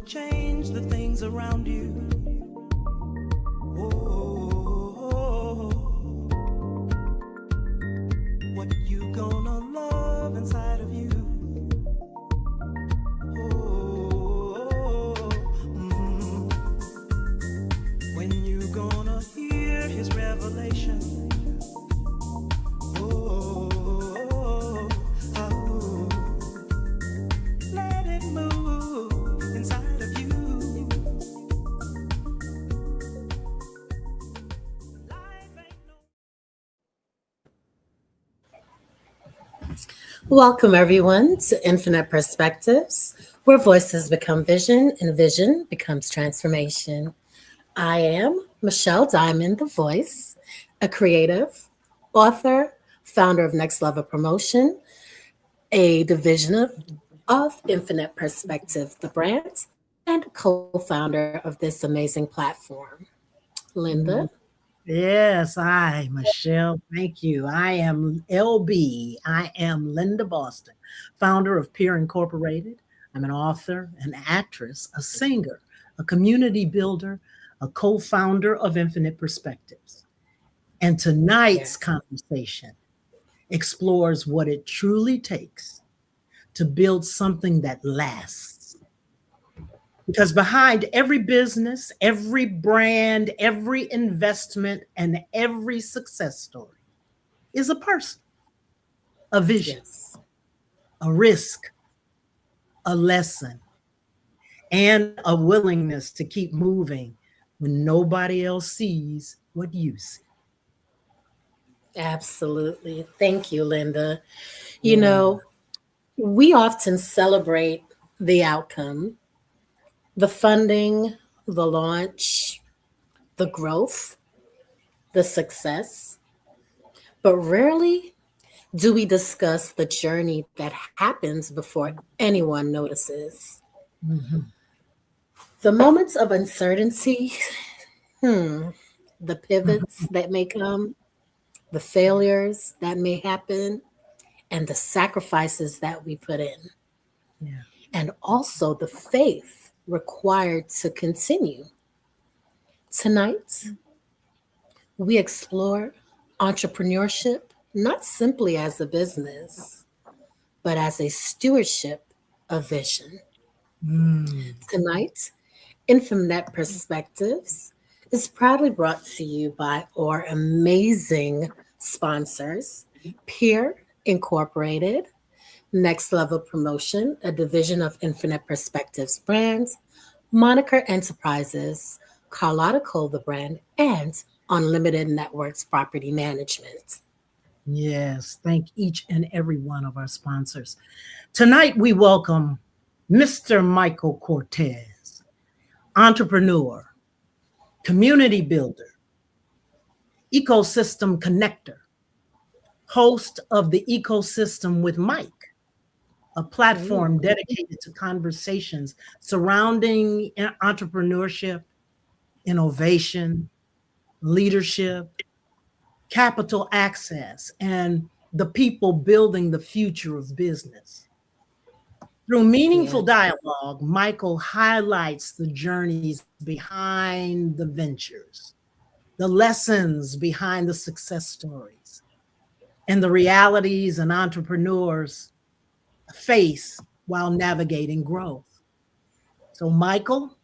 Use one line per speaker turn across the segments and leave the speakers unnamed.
change the things around you. Oh, what you gonna love inside of you? Oh, when you gonna hear his revelation? Oh, let it move inside of you.
Welcome, everyone, to Infinite Perspectives, where voices become vision and vision becomes transformation. I am Michelle Diamond, the voice, a creative, author, founder of Next Level Promotion, a division of Infinite Perspective, the brand, and co-founder of this amazing platform. Linda?
Yes, Michelle. Thank you. I am LB. I am Linda Boston, founder of Peer Incorporated. I'm an author, an actress, a singer, a community builder, a co founder of Infinite Perspectives. And tonight's conversation explores what it truly takes to build something that lasts. Because behind every business, every brand, every investment, and every success story is a person, a vision, a risk, a lesson, and a willingness to keep moving when nobody else sees what you see.
Absolutely. Thank you, Linda. You know, we often celebrate the outcome, the funding, the launch, the growth, the success, but rarely do we discuss the journey that happens before anyone notices. The moments of uncertainty, the pivots that may come, the failures that may happen, and the sacrifices that we put in.
Yeah.
And also the faith required to continue. Tonight, we explore entrepreneurship not simply as a business, but as a stewardship of vision. Tonight, Infinite Perspectives is proudly brought to you by our amazing sponsors, Peer Incorporated, Next Level Promotion, a division of Infinite Perspectives brands, Moniker Enterprises, Carlotta Cole, the brand, and Unlimited Networks Property Management.
Yes, thank each and every one of our sponsors. Tonight, we welcome Mr. Michael Cortez, entrepreneur, community builder, ecosystem connector, host of the Ecosystem with Mike, a platform dedicated to conversations surrounding entrepreneurship, innovation, leadership, capital access, and the people building the future of business. Through meaningful dialogue, Michael highlights the journeys behind the ventures, the lessons behind the success stories, and the realities an entrepreneurs face while navigating growth. So, Michael,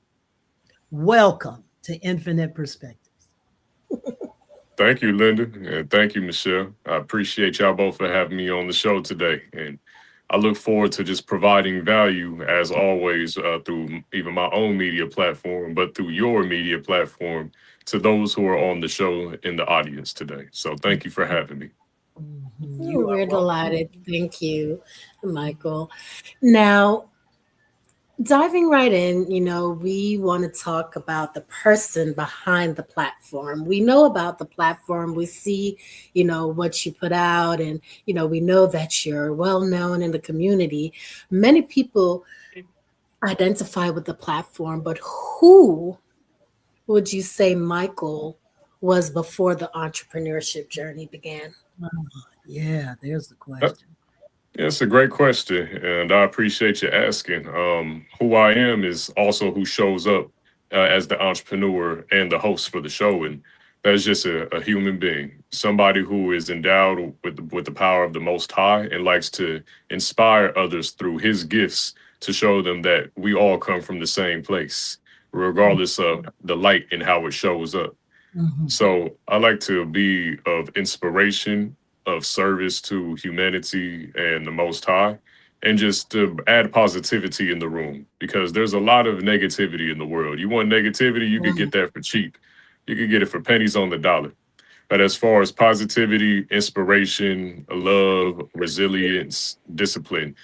welcome to Infinite Perspectives.
Thank you, Linda, and thank you, Michelle. I appreciate y'all both for having me on the show today, and I look forward to just providing value, as always, through even my own media platform, but through your media platform to those who are on the show in the audience today. So thank you for having me.
We're delighted. Thank you, Michael. Now, diving right in, we want to talk about the person behind the platform. We know about the platform. We see, what you put out, and, we know that you're well known in the community. Many people identify with the platform, but who would you say Michael was before the entrepreneurship journey began?
Yeah, there's the question.
Yeah, it's a great question, and I appreciate you asking. Who I am is also who shows up as the entrepreneur and the host for the show, and that's just a human being, somebody who is endowed with the power of the Most High and likes to inspire others through His gifts to show them that we all come from the same place, regardless of the light and how it shows up.
Mhm.
So I like to be of inspiration, of service to humanity and the Most High, and just to add positivity in the room because there's a lot of negativity in the world. You want negativity, you could
Mhm.
get that for cheap. You could get it for pennies on the dollar. But as far as positivity, inspiration, love, resilience, discipline,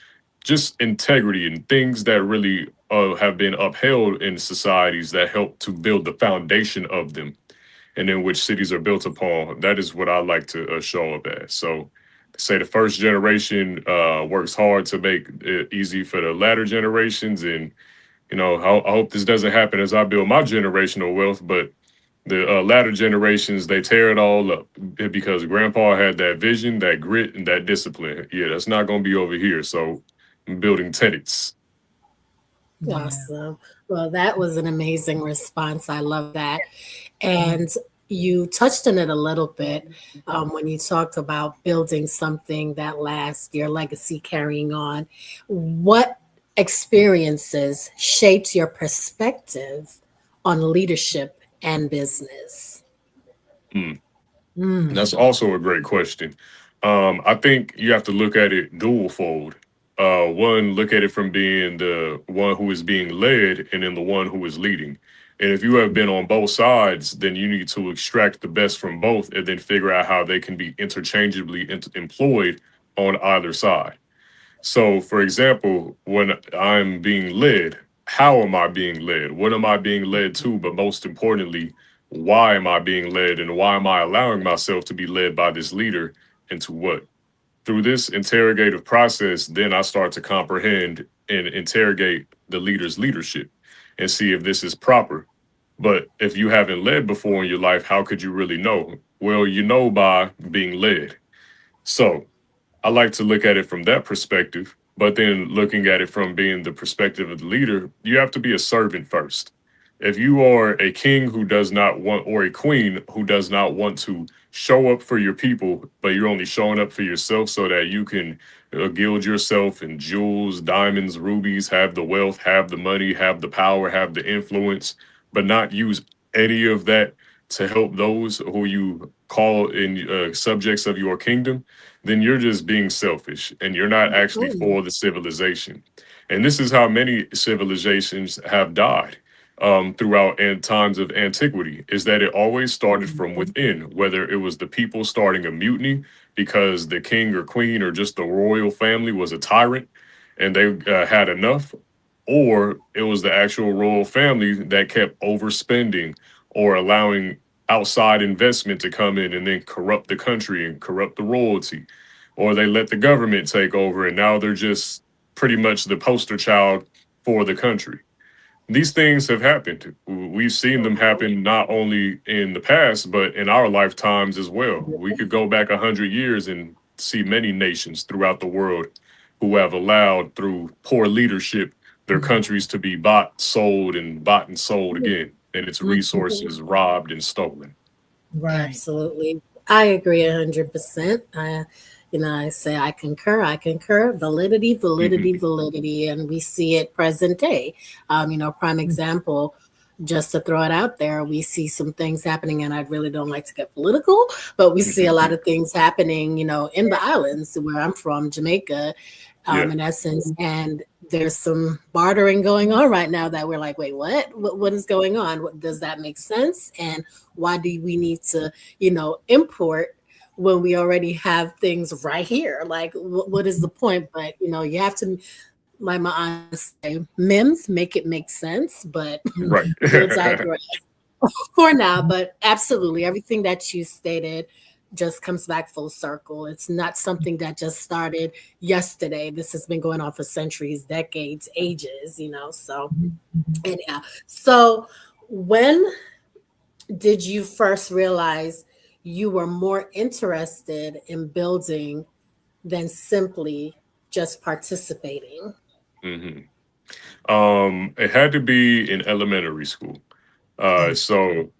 just integrity and things that really have been upheld in societies that help to build the foundation of them and in which cities are built upon. That is what I like to show up as. So, say the first generation works hard to make it easy for the latter generations, and I hope this doesn't happen as I build my generational wealth, but the latter generations they tear it all up because Grandpa had that vision, that grit, and that discipline. Yeah, that's not going to be over here. So, I'm building tenants.
Yeah.
Awesome. Well, that was an amazing response. I love that. And you touched on it a little bit when you talked about building something that lasts, your legacy carrying on. What experiences shaped your perspective on leadership and business?
Hmm.
Mm.
That's also a great question. I think you have to look at it dual fold. One, look at it from being the one who is being led and then the one who is leading. And if you have been on both sides, then you need to extract the best from both and then figure out how they can be interchangeably employed on either side. So, for example, when I'm being led, how am I being led? What am I being led to? But most importantly, why am I being led? And why am I allowing myself to be led by this leader into what? Through this interrogative process, then I start to comprehend and interrogate the leader's leadership and see if this is proper. But if you haven't led before in your life, how could you really know? Well, you know by being led. So, I like to look at it from that perspective, but then looking at it from being the perspective of the leader, you have to be a servant first. If you are a king who does not want, or a queen who does not want to show up for your people, but you're only showing up for yourself so that you can gild yourself in jewels, diamonds, rubies, have the wealth, have the money, have the power, have the influence, but not use any of that to help those who you call in subjects of your kingdom, then you're just being selfish and you're not actually
Mm,
for the civilization. And this is how many civilizations have died throughout times of antiquity, is that it always started from within, whether it was the people starting a mutiny because the king or queen or just the royal family was a tyrant and they had enough, or it was the actual royal family that kept overspending or allowing outside investment to come in and then corrupt the country and corrupt the royalty, or they let the government take over and now they're just pretty much the poster child for the country. These things have happened. We've seen them happen not only in the past, but in our lifetimes as well. We could go back 100 years and see many nations throughout the world who have allowed, through poor leadership, their countries to be bought and sold again, and its
mhm.
resources robbed and stolen.
Right.
Absolutely. I agree 100%. I say I concur. I concur. Validity, validity,
Mhm.
validity. And we see it present day. Prime example, just to throw it out there, we see some things happening, and I really don't like to get political, but we see a lot of things happening, in the islands where I'm from, Jamaica,
Yeah.
in essence. And there's some bartering going on right now that we're like, wait, what? What is going on? Does that make sense? And why do we need to, import when we already have things right here? Like, what is the point? But, you have to, like my aunt say, Mims, make it make sense. But
Right.
we'll digress for now. But absolutely, everything that you stated just comes back full circle. It's not something that just started yesterday. This has been going on for centuries, decades, ages. So, anyhow, so when did you first realize you were more interested in building than simply just participating?
hmm It had to be in elementary school. So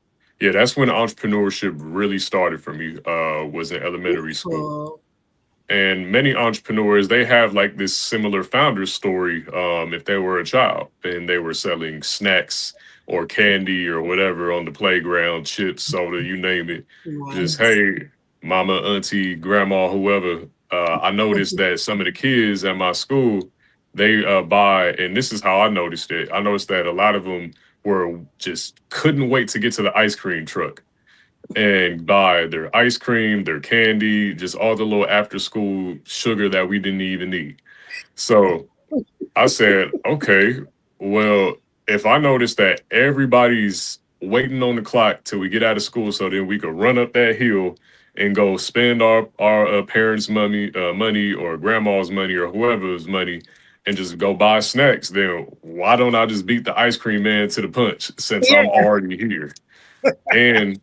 yeah, that's when entrepreneurship really started for me. Was in elementary school.
Cool.
And many entrepreneurs, they have like this similar founder story. If they were a child and they were selling snacks or candy or whatever on the playground, chips, soda, you name it. Just,
Right.
hey, mama, auntie, grandma, whoever. I noticed that some of the kids at my school, they buy, and this is how I noticed it. I noticed that a lot of them were just couldn't wait to get to the ice cream truck and buy their ice cream, their candy, just all the little after school sugar that we didn't even need. So I said, okay, well, if I notice that everybody's waiting on the clock till we get out of school so then we could run up that hill and go spend our parents' money or grandma's money or whoever's money and just go buy snacks, then why don't I just beat the ice cream man to the punch since
Yeah.
I'm already here? And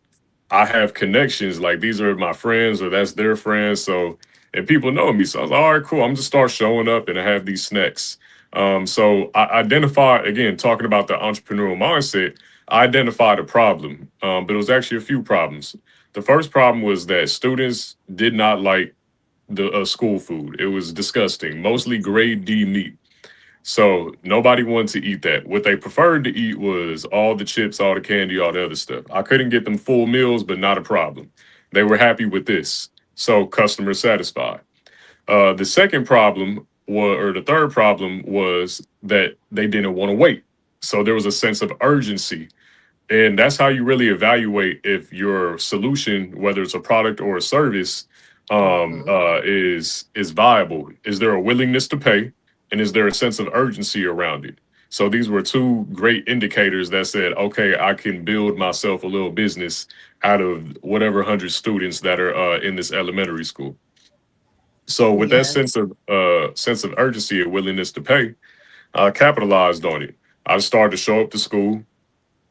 I have connections. Like these are my friends or that's their friends. So and people know me. So I was like, all right, cool. I'm just start showing up and I have these snacks. So I identified again, talking about the entrepreneurial mindset, I identified a problem. But it was actually a few problems. The first problem was that students did not like the school food. It was disgusting, mostly grade D meat. So nobody wanted to eat that. What they preferred to eat was all the chips, all the candy, all the other stuff. I couldn't get them full meals, but not a problem. They were happy with this. So customer satisfied. The second problem was, or the third problem was that they didn't want to wait. So there was a sense of urgency. And that's how you really evaluate if your solution, whether it's a product or a service,
Mhm.
is viable. Is there a willingness to pay, and is there a sense of urgency around it? So these were two great indicators that said, okay, I can build myself a little business out of whatever 100 students that are in this elementary school. So with that
Yes.
sense of urgency and willingness to pay, I capitalized on it. I started to show up to school.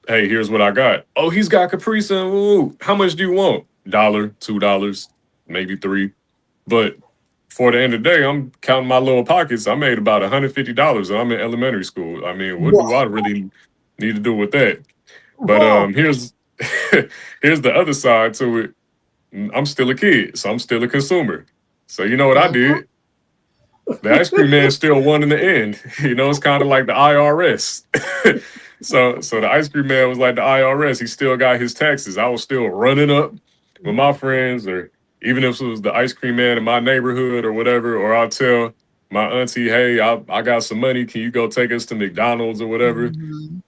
Hey, here's what I got. Oh, he's got Capri Sun. Ooh, how much do you want? $1, $2, maybe three. But for the end of the day, I'm counting my little pockets. I made about $150 and I'm in elementary school. I mean, what
Whoa.
do I really need to do with that? But
Whoa.
here's here's the other side to it. I'm still a kid, so I'm still a consumer. So you know what I
Mhm.
did? The ice cream man still won in the end. You know, it's kind of like the IRS. So the ice cream man was like the IRS. He still got his taxes. I was still running up with my friends, or even if it was the ice cream man in my neighborhood or whatever, or I'll tell my auntie, hey, I got some money. Can you go take us to McDonald's or whatever?
Mhm.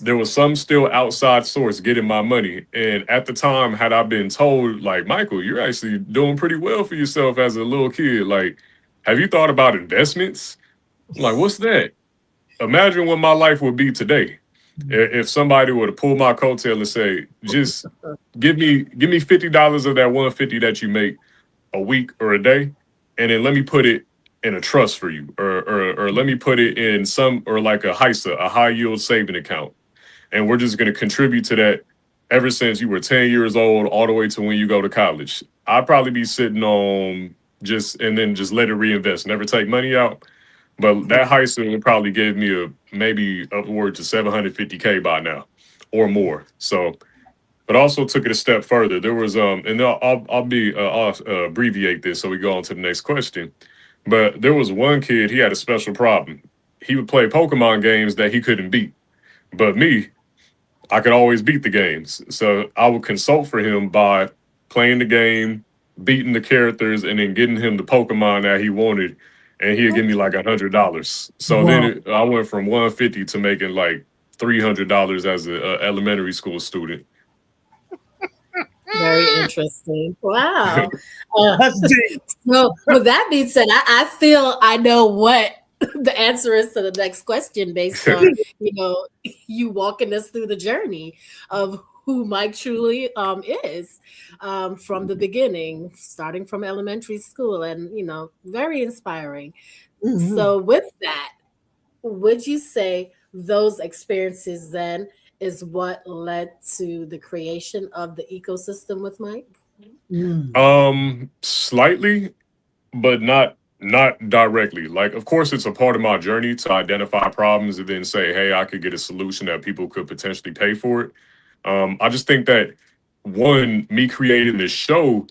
There was some still outside source getting my money. And at the time, had I been told, like, Michael, you're actually doing pretty well for yourself as a little kid. Like, have you thought about investments? I'm like, what's that? Imagine what my life would be today. If somebody were to pull my coattail and say, just give me $50 of that 150 that you make a week or a day, and then let me put it in a trust for you, or let me put it in some or like a HISA, a high yield saving account, and we're just going to contribute to that ever since you were 10 years old all the way to when you go to college. I'd probably be sitting on just and then just let it reinvest, never take money out. But that high school would probably give me a maybe upward to 750K by now or more. So, but also took it a step further. There was and I'll abbreviate this so we go on to the next question. But there was one kid, he had a special problem. He would play Pokemon games that he couldn't beat. But me, I could always beat the games. So I would consult for him by playing the game, beating the characters, and then getting him the Pokemon that he wanted. And he'd give me like $100. So then
Whoa.
I went from 150 to making like $300 as a elementary school student.
Very interesting. Wow. Uh,
That's deep.
so, with that being said, I feel I know what the answer is to the next question based on you walking us through the journey of who Mike truly is from the beginning, starting from elementary school, and very inspiring.
Mhm.
So, with that, would you say those experiences then is what led to the creation of the ecosystem with Mike?
Mm.
Slightly, but not Not directly. Like, of course, it's a part of my journey to identify problems and then say, hey, I could get a solution that people could potentially pay for it. I just think that one, me creating this show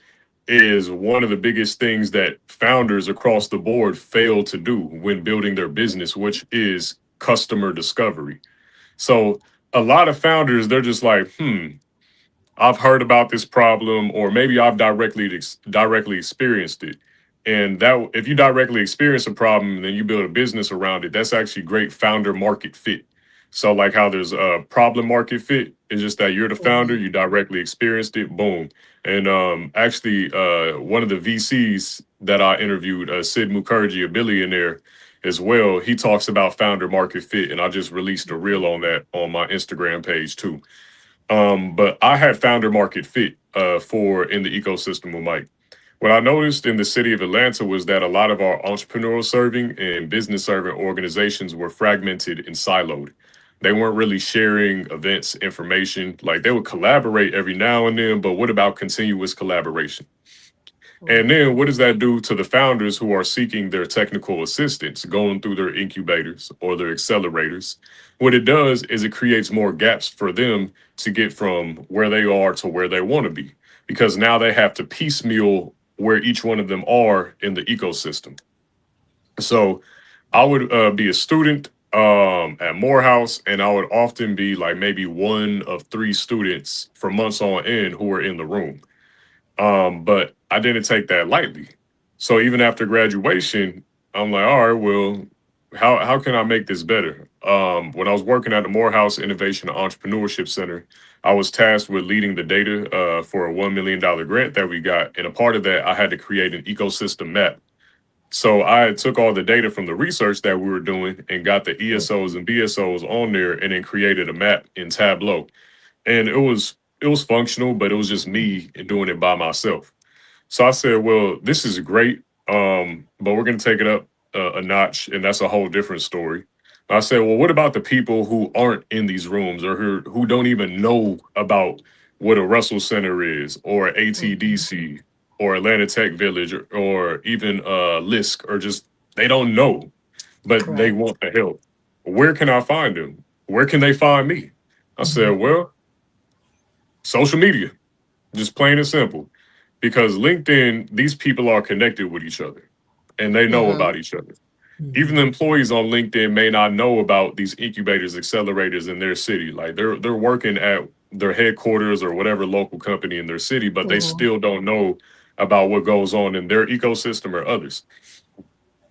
is one of the biggest things that founders across the board fail to do when building their business, which is customer discovery. So a lot of founders, they're just like, I've heard about this problem, or maybe I've directly experienced it. And that if you directly experience a problem and then you build a business around it, that's actually great founder market fit. So like how there's a problem market fit, it's just that you're the founder, you directly experienced it, boom. And actually, one of the VCs that I interviewed, Sid Mukherjee, a billionaire as well, he talks about founder market fit, and I just released a reel on that on my Instagram page too. But I had founder market fit for in the ecosystem with Mike. What I noticed in the city of Atlanta was that a lot of our entrepreneurial serving and business serving organizations were fragmented and siloed. They weren't really sharing events, information. Like they would collaborate every now and then, but what about continuous collaboration? And then what does that do to the founders who are seeking their technical assistance, going through their incubators or their accelerators? What it does is it creates more gaps for them to get from where they are to where they want to be, because now they have to piecemeal where each one of them are in the ecosystem. So I would be a student at Morehouse, and I would often be like maybe one of three students for months on end who were in the room. But I didn't take that lightly. So even after graduation, I'm like, all right, well, how can I make this better? When I was working at the Morehouse Innovation and Entrepreneurship Center, I was tasked with leading the data for a $1 million grant that we got. And a part of that, I had to create an ecosystem map. So I took all the data from the research that we were doing and got the ESOs and BSOs on there and then created a map in Tableau. And it was functional, but it was just me doing it by myself. So I said, well, this is great, but we're going to take it up a notch, and that's a whole different story. I said, well, what about the people who aren't in these rooms or who don't even know about what a Russell Center is or ATDC or Atlanta Tech Village or even LISC, or just they don't know, but they
Correct.
want the help. Where can I find them? Where can they find me? I said, well, social media, just plain and simple. Because LinkedIn, these people are connected with each other and they know
Mm-hmm.
about each other. Even the employees on LinkedIn may not know about these incubators, accelerators in their city. Like they're working at their headquarters or whatever local company in their city, but they
Mm-hmm.
still don't know about what goes on in their ecosystem or others.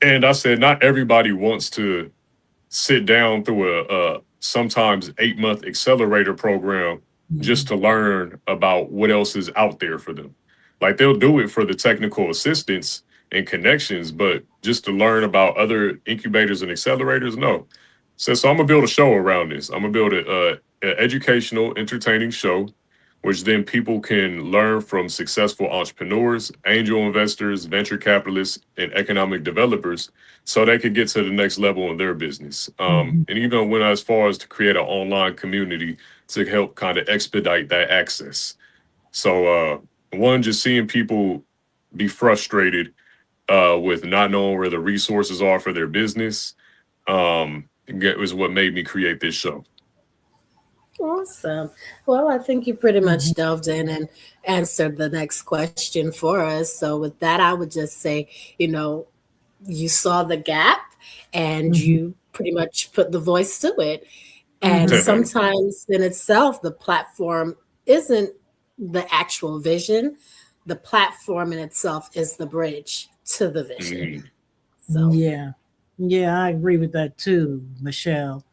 And I said, not everybody wants to sit down through a sometimes 8-month accelerator program just to learn about what else is out there for them. Like they'll do it for the technical assistance and connections, but just to learn about other incubators and accelerators, no. So I'm gonna build a show around this. I'm gonna build a educational, entertaining show, which then people can learn from successful entrepreneurs, angel investors, venture capitalists, and economic developers, so they could get to the next level in their business. And even went as far as to create an online community to help kind of expedite that access. So one, just seeing people be frustrated with not knowing where the resources are for their business was what made me create this show.
Awesome. Well, I think you pretty much delved in and answered the next question for us. So, with that, I would just say, you know, you saw the gap and you pretty much put the voice to it. And sometimes in itself, the platform isn't the actual vision, the platform in itself is the bridge to the vision.
Mhm.
So,
Yeah. Yeah, I agree with that too, Michelle.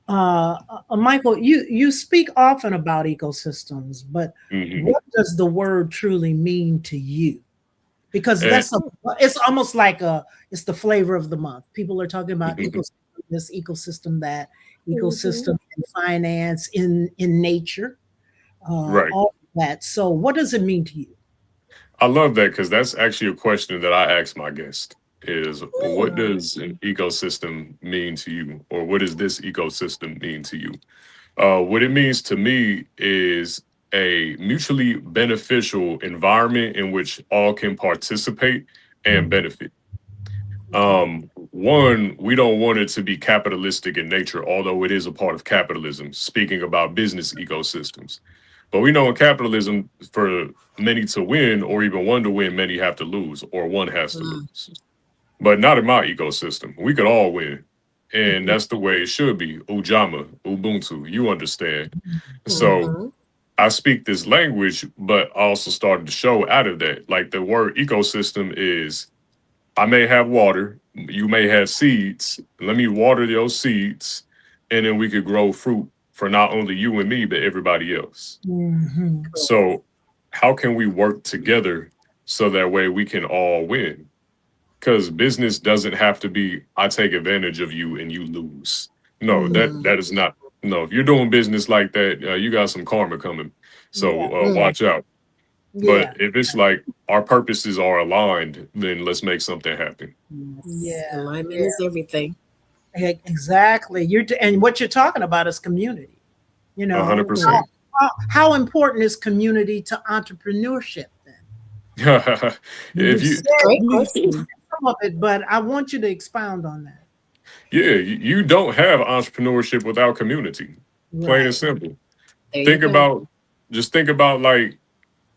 Michael, you speak often about ecosystems, but
Mhm.
what does the word truly mean to you? Because
And
it's almost like it's the flavor of the month. People are talking about
mhm.
ecosystem this, ecosystem that,
mhm.
ecosystem in finance, in nature,
Right.
all of that. So, what does it mean to you?
I love that because that's actually a question that I ask my guest is what does an ecosystem mean to you? Or what does this ecosystem mean to you? What it means to me is a mutually beneficial environment in which all can participate and benefit. One, we don't want it to be capitalistic in nature, although it is a part of capitalism, speaking about business ecosystems. But we know in capitalism, for many to win or even one to win, many have to lose or one has to
Mm.
lose. But not in my ecosystem. We could all win. And that's the way it should be. Ujama, Ubuntu, you understand. So
Mhm.
I speak this language, but I also started to show out of that. Like the word ecosystem is I may have water, you may have seeds. Let me water those seeds, and then we could grow fruit for not only you and me, but everybody else.
Mhm.
So, how can we work together so that way we can all win? Because business doesn't have to be I take advantage of you and you lose. No,
Mhm.
that is not. No, if you're doing business like that, you got some karma coming. So
Yeah.
Mm.
watch out. But
Yeah.
if it's like our purposes are aligned, then let's make something happen.
Yes.
Yeah.
Alignment
Yeah.
is everything.
Exactly. And what you're talking about is community. You
A hundred
know,
percent.
how important is community to entrepreneurship then?
If
You
you,
said
Great
you said
question.
some of it, but I want you to expound on that.
yeah, you don't have entrepreneurship without community. Plain and
Right.
simple.
There you
Think
go.
about, just think about like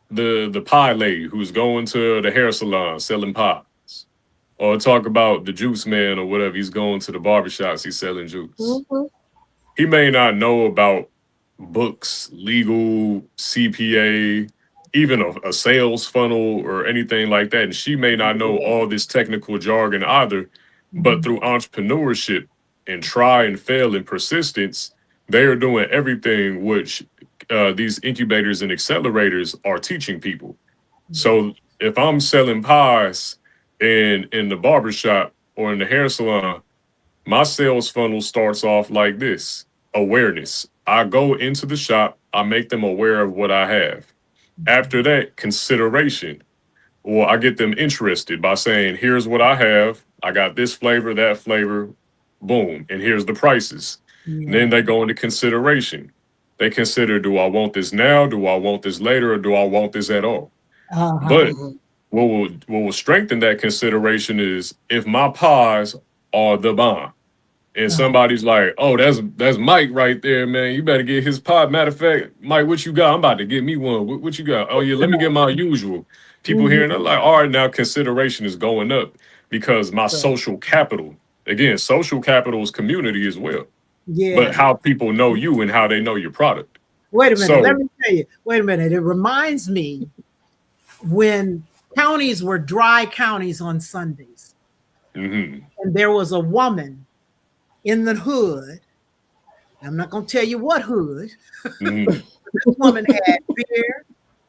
the pie lady who's going to the hair salon selling pies, or talk about the juice man or whatever. He's going to the barbershops. He's selling juice.
Mhm.
He may not know about books, legal, CPA, even a sales funnel or anything like that. And she may not know all this technical jargon either, but
Mhm.
through entrepreneurship and try and fail and persistence, they are doing everything which these incubators and accelerators are teaching people.
Yeah.
So if I'm selling pies in the barbershop or in the hair salon, my sales funnel starts off like this: awareness. I go into the shop, I make them aware of what I have. After that, consideration, or I get them interested by saying, here's what I have. I got this flavor, that flavor, boom, and here's the prices. And then
Yeah.
they go into consideration. They consider, do I want this now? Do I want this later? Or do I want this at all?
Uh-huh.
But
Mhm.
what will strengthen that consideration is if my pies are the bomb and
Uh-huh.
somebody's like, "Oh, that's Mike right there, man. You better get his pod." Matter of fact, Mike, what you got? I'm about to get me one. What you got? Oh yeah, let me get my usual. People
Mhm.
hearing that like, all right, now consideration is going up because my
Right.
social capital. Again, social capital is community as well, but
Yeah.
how people know you and how they know your product.
Wait a minute. Let
So,
me tell you. Wait a minute. It reminds me when counties were dry counties on Sundays,
mhm,
and there was a woman in the hood. I'm not going to tell you what hood.
mhm,
This woman had beer,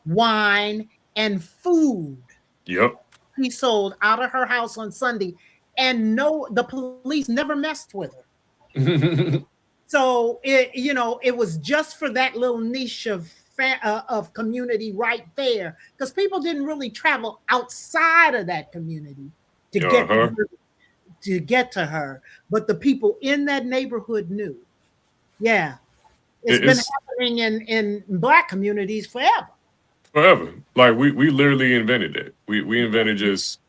wine, and food.
yep,
She sold out of her house on Sunday, and no, the police never messed with her. So it was just for that little niche of community right there, because people didn't really travel outside of that community to get
uh-huh.
to get to her. But the people in that neighborhood knew. Yeah, it's been
It's
happening in Black communities forever.
forever. Like we literally invented it. We invented just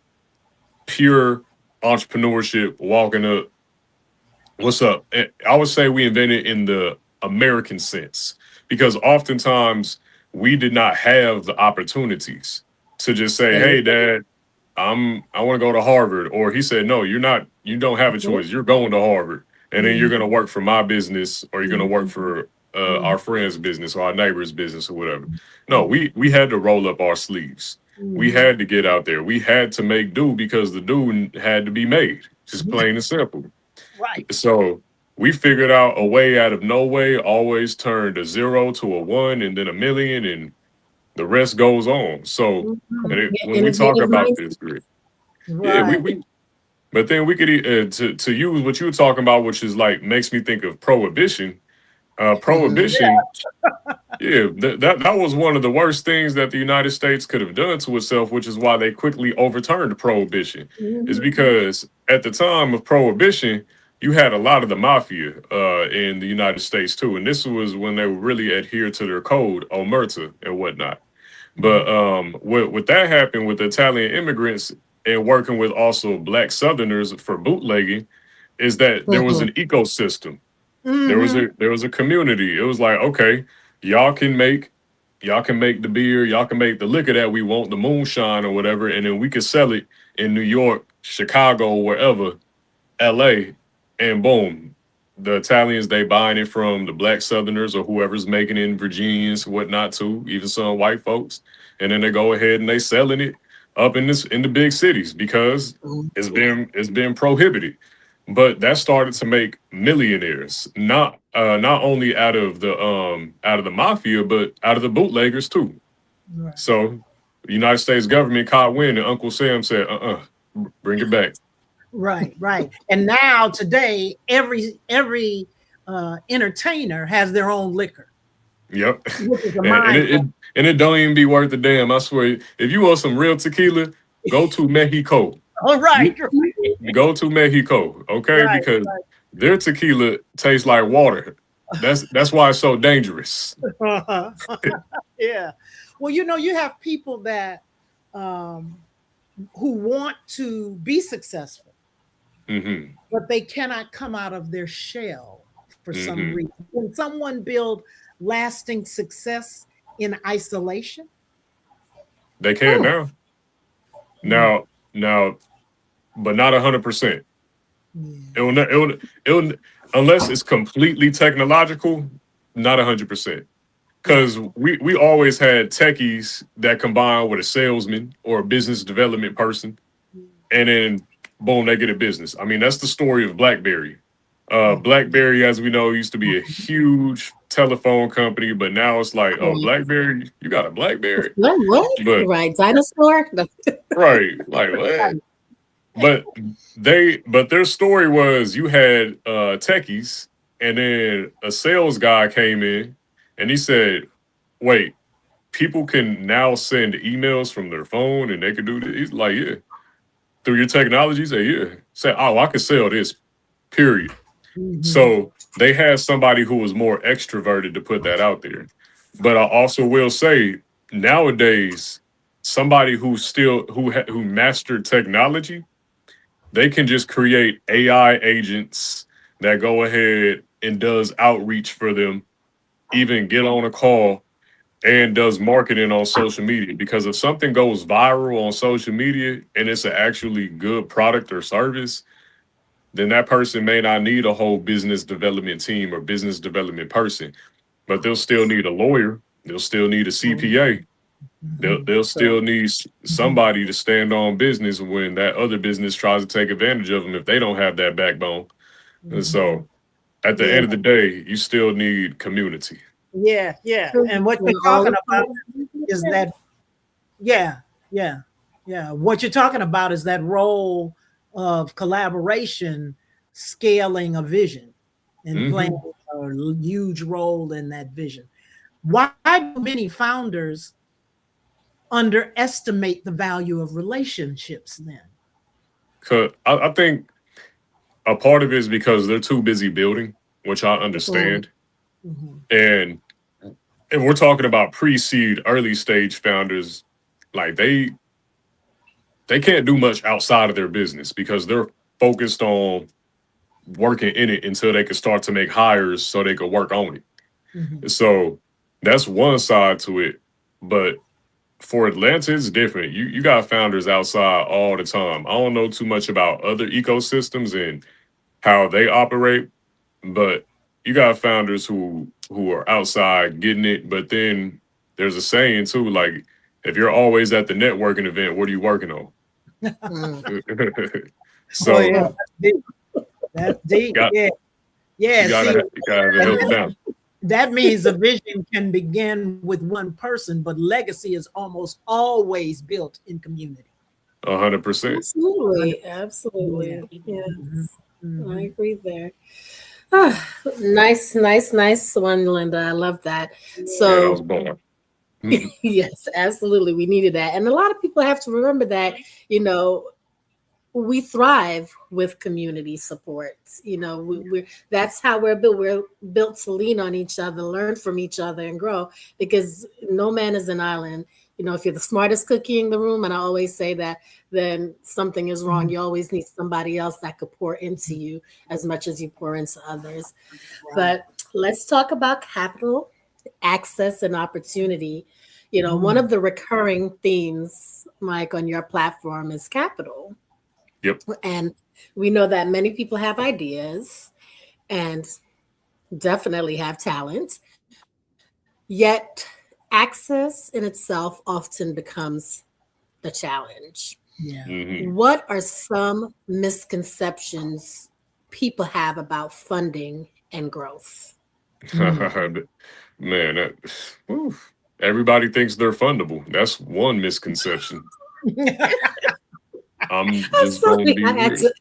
pure entrepreneurship, walking up. What's up? I would say we invented in the American sense because oftentimes we did not have the opportunities to just say,
There you
"Hey, Dad, I want to go to Harvard," or he said, "No, you're not. You don't have a
go.
choice. You're going to Harvard, and then you're
Mhm,
going to work for my business, or you're going to work
mhm,
for
mhm,
our friend's business or our neighbor's business or whatever." No,
mhm,
we had to roll up our sleeves. We
mhm.
had to get out there. We had to make do because the do had to be made. Just
Yeah,
plain and simple.
right.
So we figured out a way out of no way, always turned a zero to a one and then a million, and the rest goes on. So
Mhm.
Yeah,
when we talk
innovative
about
mindset.
this, yeah,
Right.
but then we could to use what you were talking about, which is like makes me think of prohibition.
Mhm.
Prohibition, yeah, that was one of the worst things that the United States could have done to itself, which is why they quickly overturned prohibition. Is
Mhm.
because at the time of prohibition, you had a lot of the mafia in the United States too, and this was when they would really adhere to their code, omerta and whatnot. But with that happened with the Italian immigrants, and working with also Black Southerners for bootlegging is that there was an ecosystem. There was a community. It was like, okay, y'all can make the beer, y'all can make the liquor that we want, the moonshine or whatever, and then we could sell it in New York, Chicago, wherever, LA, and boom. The Italians, they buying it from the Black Southerners or whoever's making it in Virginians, whatnot too, even some white folks. And then they go ahead and they selling it up in the big cities because it's been prohibited. But that started to make millionaires, not only out of the mafia, but out of the bootleggers too.
Right.
So the United States government caught wind, and Uncle Sam said, bring it back.
Right. And now today, every entertainer has their own liquor.
Yep.
Which is a
And it don't even be worth a damn. I swear, if you want some real tequila, go to Mexico.
All right.
Go to Mexico, okay?
Right,
because their tequila tastes like water. That's why it's so dangerous.
Yeah. Well, you have people that who want to be successful, but they cannot come out of their shell for some reason. Can someone build lasting success in isolation?
They can now, but not 100%. It'll unless it's completely technological, not 100%. Because we always had techies that combine with a salesman or a business development person, and then boom, they get a business. I mean, that's the story of BlackBerry. BlackBerry, as we know, used to be a huge telephone company, but now it's like, oh, BlackBerry, you got a BlackBerry?
What?
But,
right, dinosaur?
right, like what? But their story was you had techies, and then a sales guy came in, and he said, "Wait, people can now send emails from their phone, and they can do this." He's like, "Yeah, through your technology." He said, "Yeah." Say, "Oh, I can sell this." Period. So they had somebody who was more extroverted to put that out there. But I also will say nowadays, somebody who mastered technology, they can just create AI agents that go ahead and does outreach for them, even get on a call and does marketing on social media. Because if something goes viral on social media and it's an actually good product or service, then that person may not need a whole business development team or business development person, but they'll still need a lawyer. They'll still need a CPA. They'll still need somebody to stand on business when that other business tries to take advantage of them if they don't have that backbone. And so at the end of the day, you still need community.
Yeah. And what you're talking about is that, what you're talking about is that role of collaboration, scaling a vision, and playing a huge role in that vision. Why do many founders underestimate the value of relationships then?
Cause I think a part of it is because they're too busy building, which I understand. And if we're talking about pre-seed, early stage founders, like they can't do much outside of their business because they're focused on working in it until they can start to make hires so they can work on it. So that's one side to it. But for Atlanta, it's different. You got founders outside all the time. I don't know too much about other ecosystems and how they operate, but you got founders who are outside getting it. But then there's a saying too, like if you're always at the networking event, what are you working on? So
that's deep. Yeah.
You gotta have a healthy balance.
That means a vision can begin with one person, but legacy is almost always built in community.
100%.
Absolutely. Yes. I agree there. Nice one, Linda. I love that. So
Yeah, that was born.
yes, absolutely. We needed that. And a lot of people have to remember that, we thrive with community support. That's how we're built. We're built to lean on each other, learn from each other, and grow, because no man is an island. if you're the smartest cookie in the room, and I always say that, then something is wrong.
Mhm.
You always need somebody else that could pour into you as much as you pour into others.
Right.
But let's talk about capital, access, and opportunity. One
Mm.
of the recurring themes, Mike, on your platform is capital.
Yep.
And we know that many people have ideas and definitely have talent, yet access in itself often becomes the challenge.
Yeah.
Hmm.
What are some misconceptions people have about funding and growth?
Mm.
Man, whew. Everybody thinks they're fundable. That's one misconception. I'm
I'm
just gonna
sorry,
be
I had
real.
to.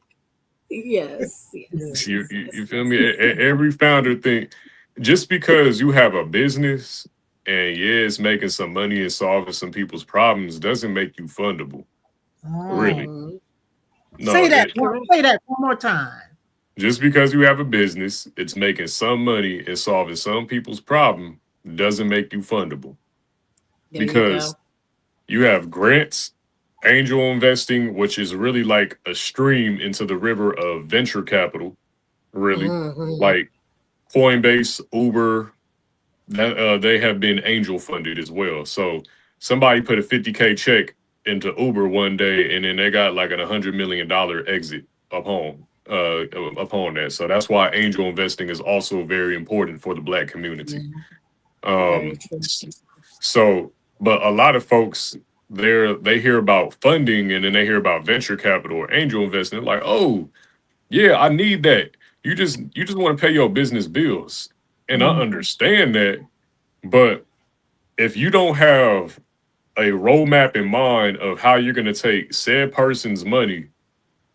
Yes,
Yeah.
yes,
You,
yes,
you,
yes.
you feel me? Every founder think just because you have a business and yeah, it's making some money and solving some people's problems doesn't make you fundable.
Oh.
Really?
Mhm.
No.
Correct.
Say that one more time.
Just because you have a business, it's making some money and solving some people's problem doesn't make you fundable
There you
because
go.
you have grants, angel investing, which is really like a stream into the river of venture capital, really.
Hmm.
Like Coinbase, Uber, that they have been angel funded as well. So somebody put a 50K check into Uber one day and then they got like an $100 million exit upon that. So that's why angel investing is also very important for the black community.
Yeah, very
Um
true.
s- so but a lot of folks they hear about funding and then they hear about venture capital or angel investing, like, oh yeah, I need that. You just want to pay your business bills. And I
Mm.
understand that, but if you don't have a roadmap in mind of how you're going to take said person's money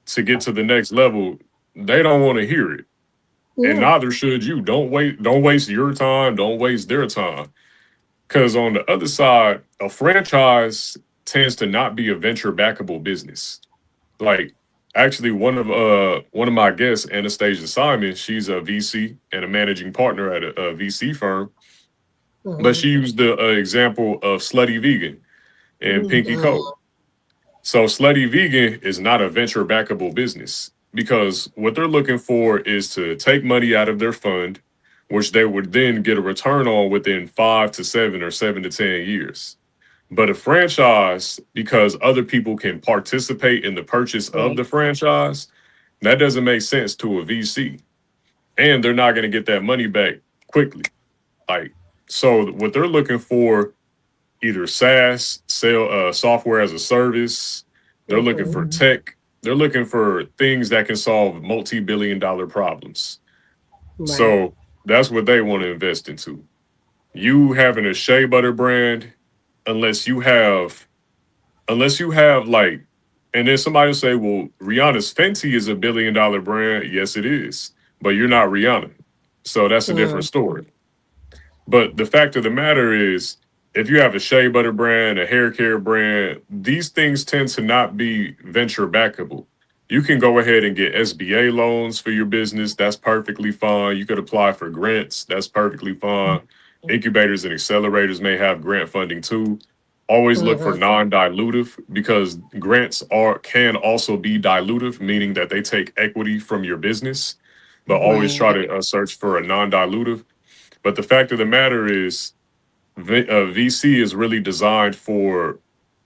to get to the next level, they don't want to hear it. And
Yeah.
neither should you. Don't waste your time, don't waste their time. Because on the other side, a franchise tends to not be a venture backable business. Like actually one of my guests, Anastasia Simon, she's a VC and a managing partner at a VC firm. But
Hmm.
she used the example of Slutty Vegan and
Mm.
Pinky Co. So Slutty Vegan is not a venture backable business because what they're looking for is to take money out of their fund, which they would then get a return on within 5 to 7 or 7 to 10 years. But a franchise, because other people can participate in the purchase of
Right.
the franchise, that doesn't make sense to a VC. And they're not going to get that money back quickly. Like, so what they're looking for, either SaaS, sell software as a service. They're looking
Hmm.
for
Mhm.
tech. They're looking for things that can solve multi-billion-dollar problems.
Right.
So that's what they want to invest into. You having a shea butter brand, unless you have, like, and then somebody will say, well, Rihanna's Fenty is $1 billion brand. Yes, it is, but you're not Rihanna, so that's a different
Mm.
story. But the fact of the matter is, if you have a shea butter brand, a hair care brand, these things tend to not be venture backable. You can go ahead and get SBA loans for your business. That's perfectly fine. You could apply for grants. That's perfectly fine. Incubators and accelerators may have grant funding too. Always look for
Hmm.
non-dilutive because grants can also be dilutive, meaning that they take equity from your business. But always
Right.
try to search for a non-dilutive. But the fact of the matter is, VC is really designed for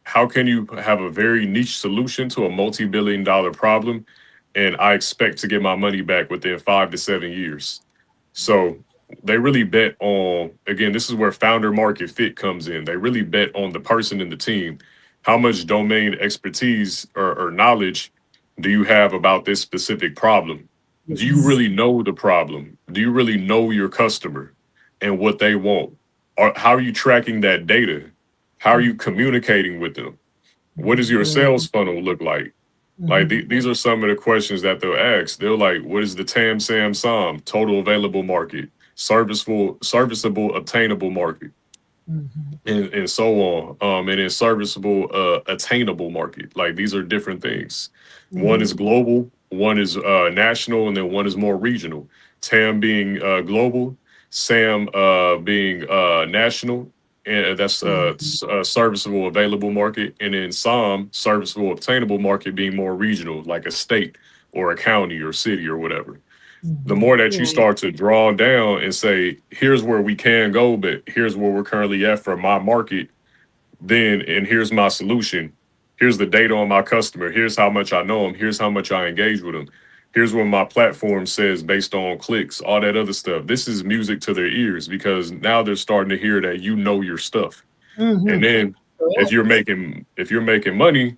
how can you have a very niche solution to a multi-billion-dollar problem, and I expect to get my money back within 5 to 7 years. So they really bet on, again, this is where founder market fit comes in. They really bet on the person in the team. How much domain expertise or knowledge do you have about this specific problem? Do you
Mm.
Yes.
really know the problem? Do you really know your customer and what they want? Or how are you tracking that data? How are you communicating with them? What does your
Mhm.
sales funnel look like? Like
Mhm.
these are some of the questions that they'll ask. They're like, what is the TAM SAM SOM, total available market, serviceable, obtainable market,
Mhm.
and so on. And then serviceable, attainable market. Like these are different things. One is
Mhm.
global, one is national, and then one is more regional. TAM being global, SAM being national, and that's
Mhm.
serviceable available market, and then SOM, serviceable obtainable market, being more regional, like a state or a county or city or whatever. The
Mhm.
more that you
Right.
start to draw down and say, here's where we can go, but here's where we're currently at for my market, then, and here's my solution. Here's the data on my customer. Here's how much I know them. Here's how much I engage with them. Here's what my platform says based on clicks, all that other stuff. This is music to their ears because now they're starting to hear that you know your stuff. And
Mhm.
then
Correct.
if you're making money,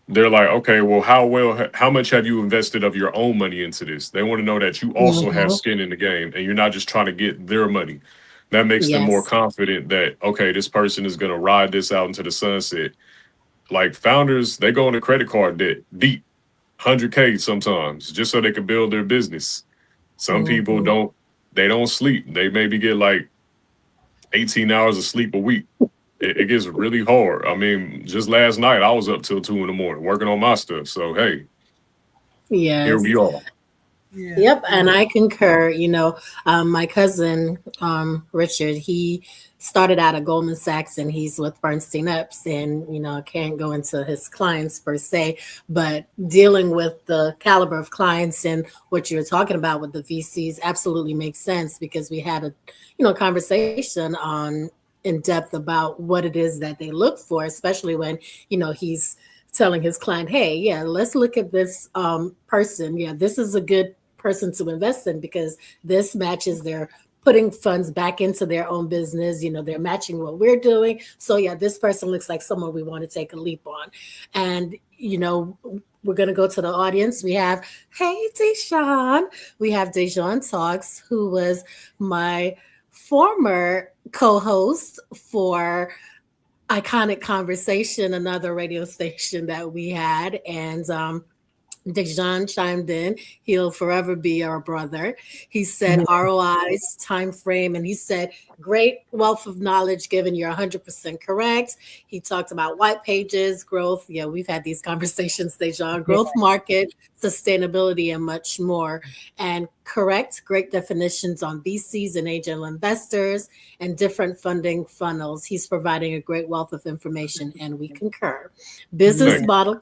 they're like, okay, well, how much have you invested of your own money into this? They want to know that you also have
Mhm.
skin in the game and you're not just trying to get their money. That makes them more
Yes.
confident that, okay, this person is going to ride this out into the sunset. Like founders, they go into credit card debt deep, 100K sometimes, just so they can build their business. Some people
Mhm.
they don't sleep. They maybe get like 18 hours of sleep a week. It gets really hard. I mean, just last night I was up till 2 in the morning working on my stuff. So hey, here
Yes.
we are.
Yeah.
Yep,
Yeah.
and I concur. My cousin Richard, he started out at Goldman Sachs, and he's with Bernstein Epps, and I can't go into his clients per se, but dealing with the caliber of clients and what you're talking about with the VCs absolutely makes sense because we had a conversation on in depth about what it is that they look for, especially when he's telling his client, hey, yeah, let's look at this person. Yeah, this is a good person to invest in because this matches their putting funds back into their own business. They're matching what we're doing. So yeah, this person looks like someone we want to take a leap on. And we're going to go to the audience. We have, hey, Deshaun. We have Deshaun Talks, who was my former co-host for Iconic Conversation, another radio station that we had. And Dejan chimed in. He'll forever be our brother. He said
Yeah.
ROIs, time frame, and he said great wealth of knowledge given you're 100% correct. He talked about white pages, growth. Yeah, we've had these conversations, Dejan.
Yeah.
Growth market, sustainability, and much more. And correct, great definitions on VCs and angel investors and different funding funnels. He's providing a great wealth of information, and we concur. Business
Thank
Yeah.
you.
model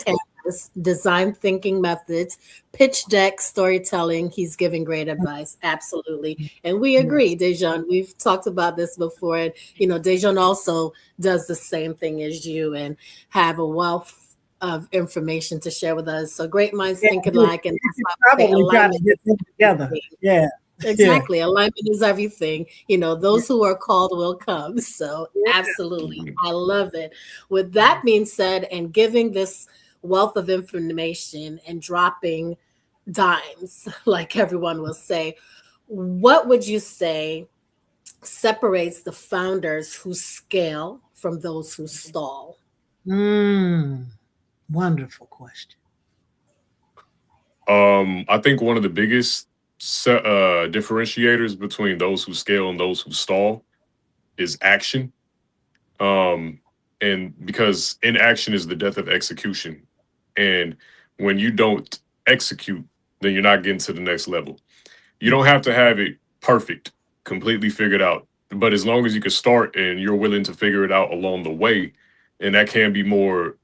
design thinking methods, pitch deck, storytelling. He's giving great advice. Absolutely. And we
Yeah.
agree, Dejan. We've talked about this before. And, Dejan also does the same thing as you and have a wealth of information to share with us. So great minds
Yeah.
think
We
alike. And
we
that's
could
why we say
probably try to
alignment
get them
is
together.
everything.
Yeah. Yeah.
Exactly. Alignment is everything.
Yeah.
Those who are called will come. So,
Yeah.
absolutely.
Mhm.
I love it. With that being said, and giving this wealth of information and dropping dimes, like everyone will say, what would you say separates the founders who scale from those who stall?
Mm, wonderful question.
I think one of the biggest differentiators between those who scale and those who stall is action. Um, and because inaction is the death of execution. And when you don't execute, then you're not getting to the next level. You don't have to have it perfect, completely figured out. But as long as you can start and you're willing to figure it out along the way, and that can be more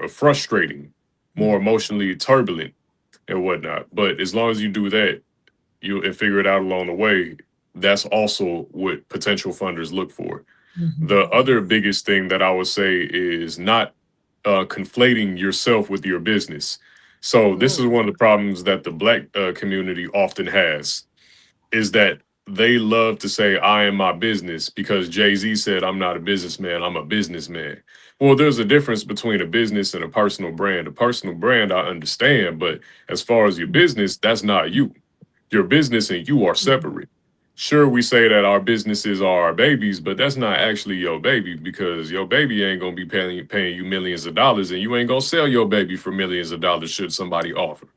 frustrating, more
Mhm.
emotionally turbulent and whatnot. But as long as you do that, you and figure it out along the way, that's also what potential funders look for.
Mhm.
The other biggest thing that I would say is not conflating yourself with your business. So this is
Mm,
one of the problems that the Black community often has is that they love to say, I am my business because Jay-Z said, I'm not a businessman, I'm a businessman. Well, there's a difference between a business and a personal brand. A personal brand, I understand, but as far as your business, that's not you. Your business and you are separate. Sure, we say that our businesses are our babies, but that's not actually your baby because your baby ain't gonna be paying you millions of dollars, and you ain't gonna sell your baby for millions of dollars should somebody offer.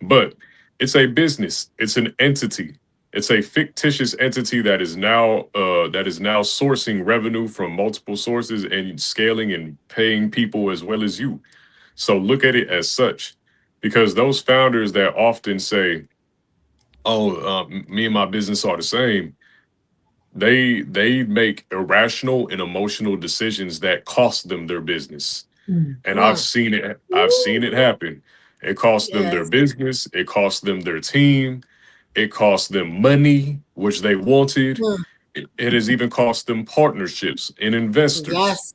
But it's a business. It's an entity. It's a fictitious entity that is now sourcing revenue from multiple sources and scaling and paying people as well as you. So look at it as such, because those founders that often say, "Oh, me and my business are the same," they make irrational and emotional decisions that cost them their business.
Mm.
And
Mm.
I've seen it happen. It costs them their
Yes.
business, it costs them their team, it costs them money, which they wanted.
Mm.
It has even cost them partnerships and investors
Yes.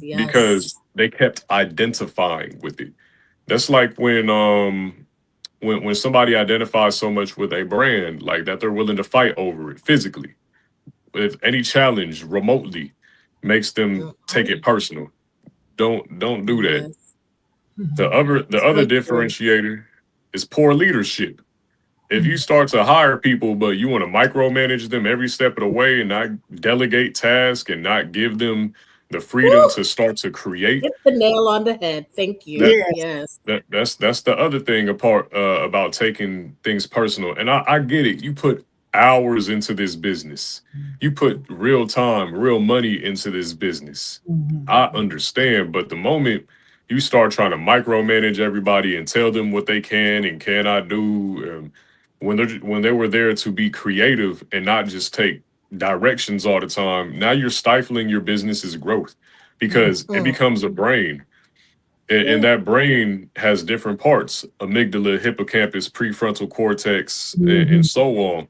Yes.
because they kept identifying with it. That's like when somebody identifies so much with a brand, like that they're willing to fight over it physically. If any challenge remotely makes them take
Mhm.
it personal, don't do that.
Yes.
The
Mhm.
other the other
So true.
differentiator is poor leadership. If you
Mm.
start to hire people, but you want to micromanage them every step of the way and not delegate tasks and not give them the freedom
Woo!
to start to create,
Hit the nail on the head. Thank you.
that
Yes.
Yes.
that's the other thing apart about taking things personal. And I get it. You put hours into this business. You put real time, real money into this business.
Mhm.
I understand, but the moment you start trying to micromanage everybody and tell them what they can and cannot do, when they were there to be creative and not just take directions all the time, now you're stifling your business's growth because it
Mm.
becomes a brain. And
Yeah.
that brain has different parts: amygdala, hippocampus, prefrontal cortex, and
Mhm.
so on.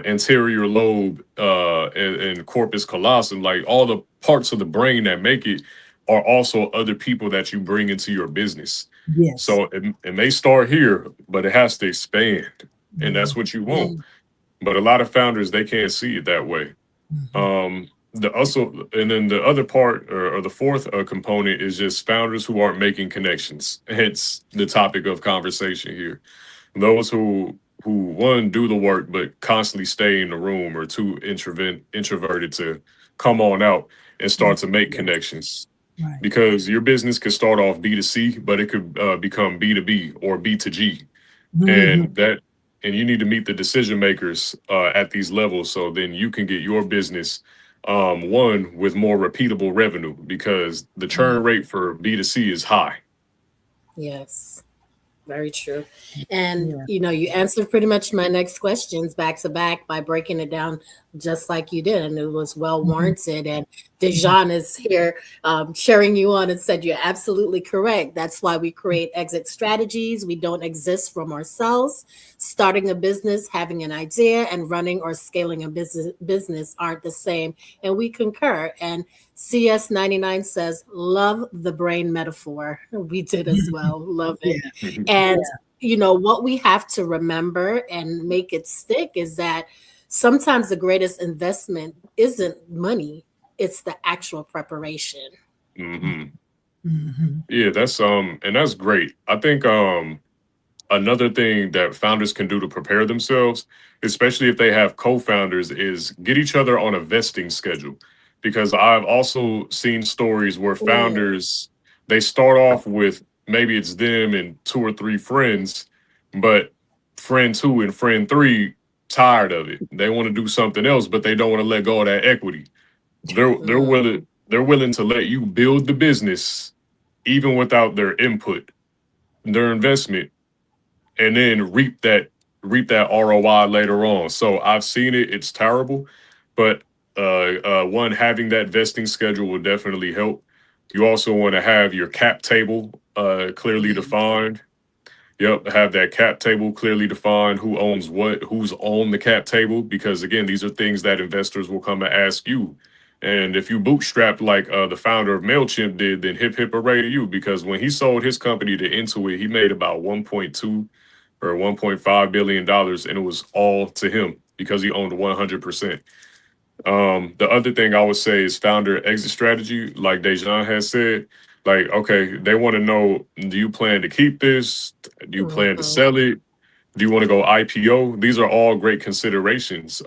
Anterior lobe, and corpus callosum, like all the parts of the brain that make it are also other people that you bring into your business.
Yes.
So it may start here, but it has to expand. And that's
Mhm.
what you want.
Mm.
But a lot of founders, they can't see it that way.
Mhm.
And then the other part, or the fourth component, is just founders who aren't making connections. Hence the topic of conversation here. Those who one do the work but constantly stay in the room, or too introverted to come on out and start to make
Yes.
connections.
Right.
Because your business could start off B2C, but it could become B2B or B2G,
Mhm.
and you need to meet the decision makers at these levels, so then you can get your business one with more repeatable revenue, because the
Mm.
churn rate for B2C is high.
Yes. Very true. And
Yeah.
you answered pretty much my next questions back to back by breaking it down just like you did, and it was well
Mhm.
warranted. And
Mhm.
Dejan is here cheering you on and said you're absolutely correct. That's why we create exit strategies. We don't exist from ourselves. Starting a business, having an idea, and running or scaling a business aren't the same. And we concur. And CS99 says, love the brain metaphor. We did as well. Love it.
Yeah.
And what we have to remember and make it stick is that sometimes the greatest investment isn't money, it's the actual preparation.
Hmm.
Mhm.
Yeah, that's and that's great. I think another thing that founders can do to prepare themselves, especially if they have co-founders, is get each other on a vesting schedule. Because I've also seen stories where
Mm,
founders, they start off with, maybe it's them and two or three friends, but friend two and friend three tired of it. They want to do something else, but they don't want to let go of that equity.
mm,
They're willing to let you build the business even without their input, their investment, and then reap that ROI later on. So I've seen it. It's terrible, but one, having that vesting schedule will definitely help. You also want to have your cap table clearly
mm,
defined. Yep, have that cap table clearly defined. Who owns what? Who's on the cap table? Because again, these are things that investors will come and ask you. And if you bootstrapped like the founder of Mailchimp did, then hip hip hooray to you. Because when he sold his company to Intuit, he made about 1.2 or $1.5 billion, and it was all to him because he owned 100%. The other thing I would say is founder exit strategy, like Dejan has said. Like, okay, they want to know: do you plan to keep this? Do you plan to
mhm,
sell it? Do you want to go IPO? These are all great considerations.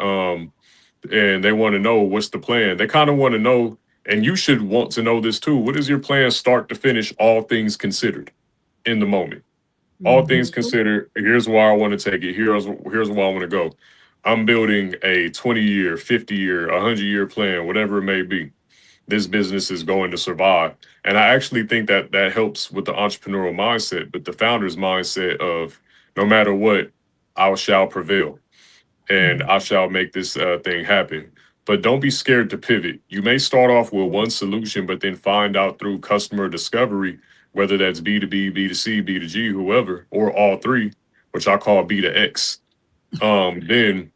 And they want to know, what's the plan. They kind of want to know, and you should want to know this too. What is your plan, start to finish, all things considered, in the moment? All things
Mhm.
mhm.
considered, here's where I want to take it. Here's where I want to go. I'm building a 20-year, 50-year, 100-year plan, whatever it may be. This business is going to survive. And I actually think that that helps with the entrepreneurial mindset, but the founder's mindset of, no matter what, I shall prevail and
Mhm.
I shall make this thing happen. but don't be scared to pivot. You may start off with one solution, but then find out through customer discovery, whether that's B2B, B2C, B2G, whoever, or all three, which I call B to X. Then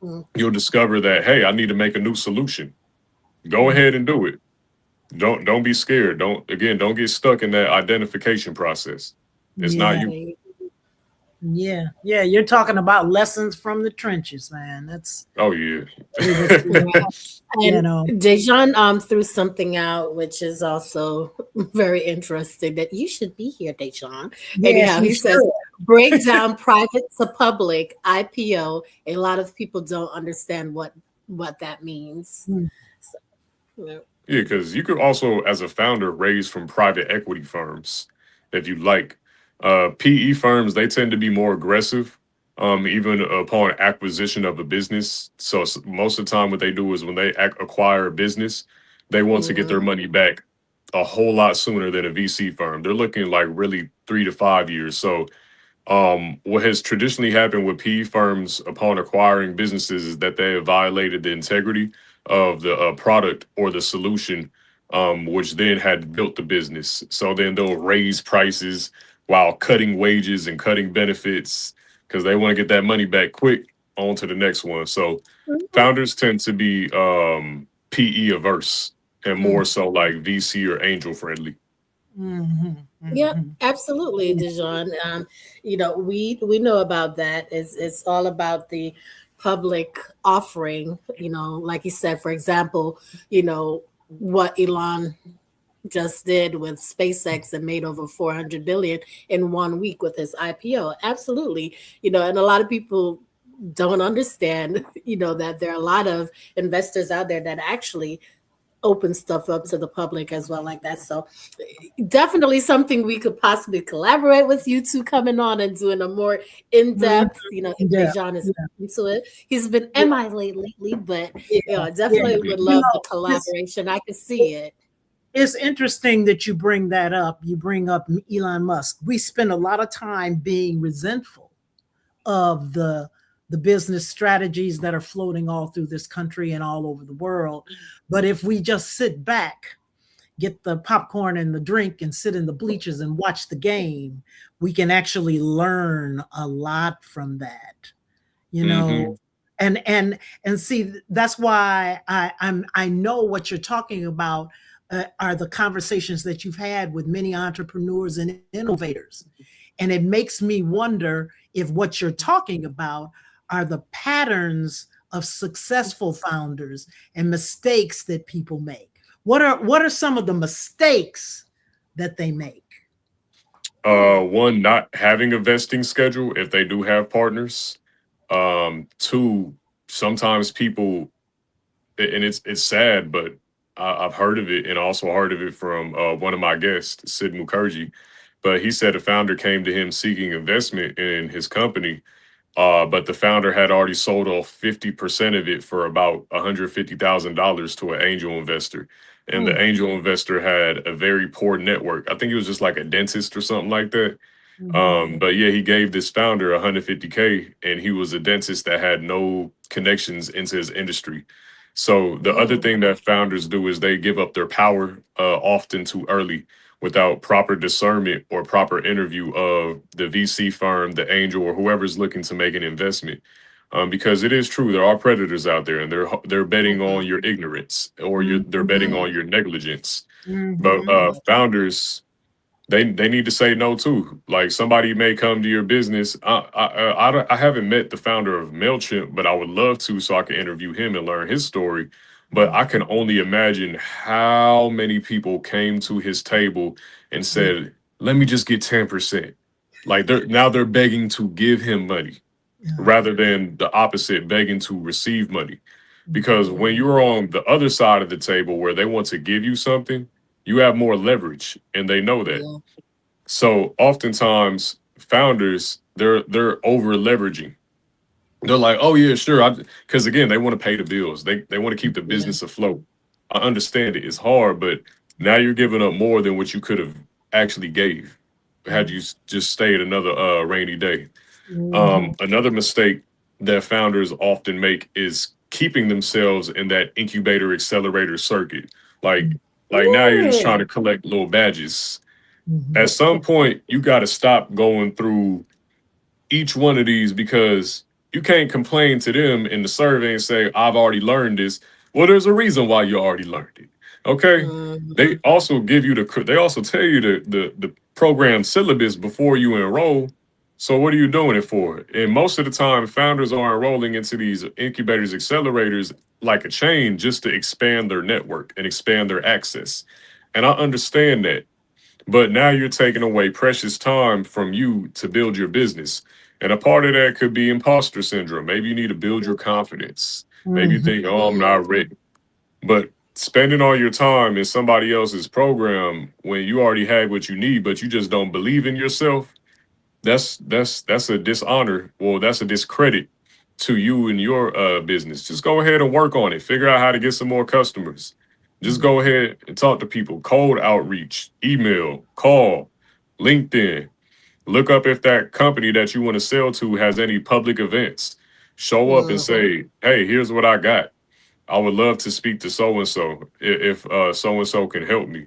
Mm.
you'll discover that, hey, I need to make a new solution. Go ahead and do it. Don't be scared. Don't get stuck in that identification process. It's not
Yeah.
you.
Yeah. Yeah. You're talking about lessons from the trenches, man. That's
Oh yeah.
Yeah.
you
And
know,
Dejan threw something out, which is also very interesting that you should be here, Dejan.
yes,
Anyhow,
you
he says,
should.
break down private to public IPO. A lot of people don't understand what that means.
Mm.
So, yeah.
Yeah, because you could also, as a founder, raise from private equity firms if you like. PE firms, they tend to be more aggressive, even upon acquisition of a business. So most of the time, what they do is when they acquire a business, they want to get their
Mhm.
money back a whole lot sooner than a VC firm. They're looking like really 3 to 5 years. So what has traditionally happened with PE firms upon acquiring businesses is that they have violated the integrity of the product or the solution, which then had built the business. So then they'll raise prices while cutting wages and cutting benefits because they want to get that money back quick on to the next one. So founders tend to be PE averse and more so like VC or angel friendly.
Mm-hmm.
Yeah,
Mm-hmm.
absolutely, Dijon. We know about that. It's all about the public offering. Like you said, for example, what Elon just did with SpaceX and made over 400 billion in 1 week with his IPO. Absolutely, and a lot of people don't understand, that there are a lot of investors out there that actually open stuff up to the public as well like that. So definitely something we could possibly collaborate with you two coming on and doing a more in-depth, if
Yeah.
Dejan is
Yeah.
into it. He's been MIA lately, but
Yeah.
I
Yeah.
definitely would
You
love
know,
the collaboration. I can see it.
it's interesting that you bring that up. You bring up Elon Musk. We spend a lot of time being resentful of the business strategies that are floating all through this country and all over the world. But if we just sit back, get the popcorn and the drink and sit in the bleachers and watch the game, we can actually learn a lot from that. You
Hmm.
know, and see, that's why I know what you're talking about, are the conversations that you've had with many entrepreneurs and innovators, and it makes me wonder if what you're talking about are the patterns of successful founders and mistakes that people make. What are some of the mistakes that they make?
One, not having a vesting schedule if they do have partners. Two, sometimes people, and it's sad, but I've heard of it and also heard of it from one of my guests, Sid Mukherjee. But he said a founder came to him seeking investment in his company, but the founder had already sold off 50% of it for about $150,000 to an angel investor. And the
Mm,
angel investor had a very poor network. I think it was just like a dentist or something like that.
mhm,
But yeah, he gave this founder 150K, and he was a dentist that had no connections into his industry. So the other
Mm.
thing that founders do is they give up their power often too early without proper discernment or proper interview of the VC firm, the angel, or whoever's looking to make an investment. Because it is true, there are predators out there, and they're betting on your ignorance or they're betting
mhm,
on your negligence. But
mhm,
founders, they need to say no too. Like somebody may come to your business. I haven't met the founder of Mailchimp, but I would love to so I can interview him and learn his story. But I can only imagine how many people came to his table and said, "Let me just get 10%." Like they're begging to give him money
yeah,
rather than the opposite, begging to receive money. Because when
Mhm.
you're on the other side of the table where they want to give you something, you have more leverage, and they know that.
Yeah.
So oftentimes founders they're over leveraging. They're like, oh yeah, sure. Because again, they want to pay the bills. They want to keep the
Yeah.
business afloat. I understand it. It's hard, but now you're giving up more than what you could have actually gave had you just stayed another rainy day.
mhm,
Another mistake that founders often make is keeping themselves in that incubator accelerator circuit. Like now you're just trying
Mm.
to collect little badges.
Mhm.
At some point, you got to stop going through each one of these because you can't complain to them in the survey and say, I've already learned this. Well, there's a reason why you already learned it. Okay. They
Mhm.
also give you they also tell you the program syllabus before you enroll. So what are you doing it for? And most of the time, founders are enrolling into these incubators, accelerators like a chain just to expand their network and expand their access. And I understand that. But now you're taking away precious time from you to build your business. And a part of that could be imposter syndrome. Maybe you need to build your confidence. Maybe you
Mhm.
think, oh, I'm not ready. But spending all your time in somebody else's program when you already had what you need, but you just don't believe in yourself, that's a dishonor. Well, that's a discredit to you and your business. Just go ahead and work on it. Figure out how to get some more customers. Just go ahead and talk to people. Cold outreach, email, call, LinkedIn. Look up if that company that you want to sell to has any public events. Show up and
Mhm.
say, "Hey, here's what I got. I would love to speak to so and so if so and so can help me."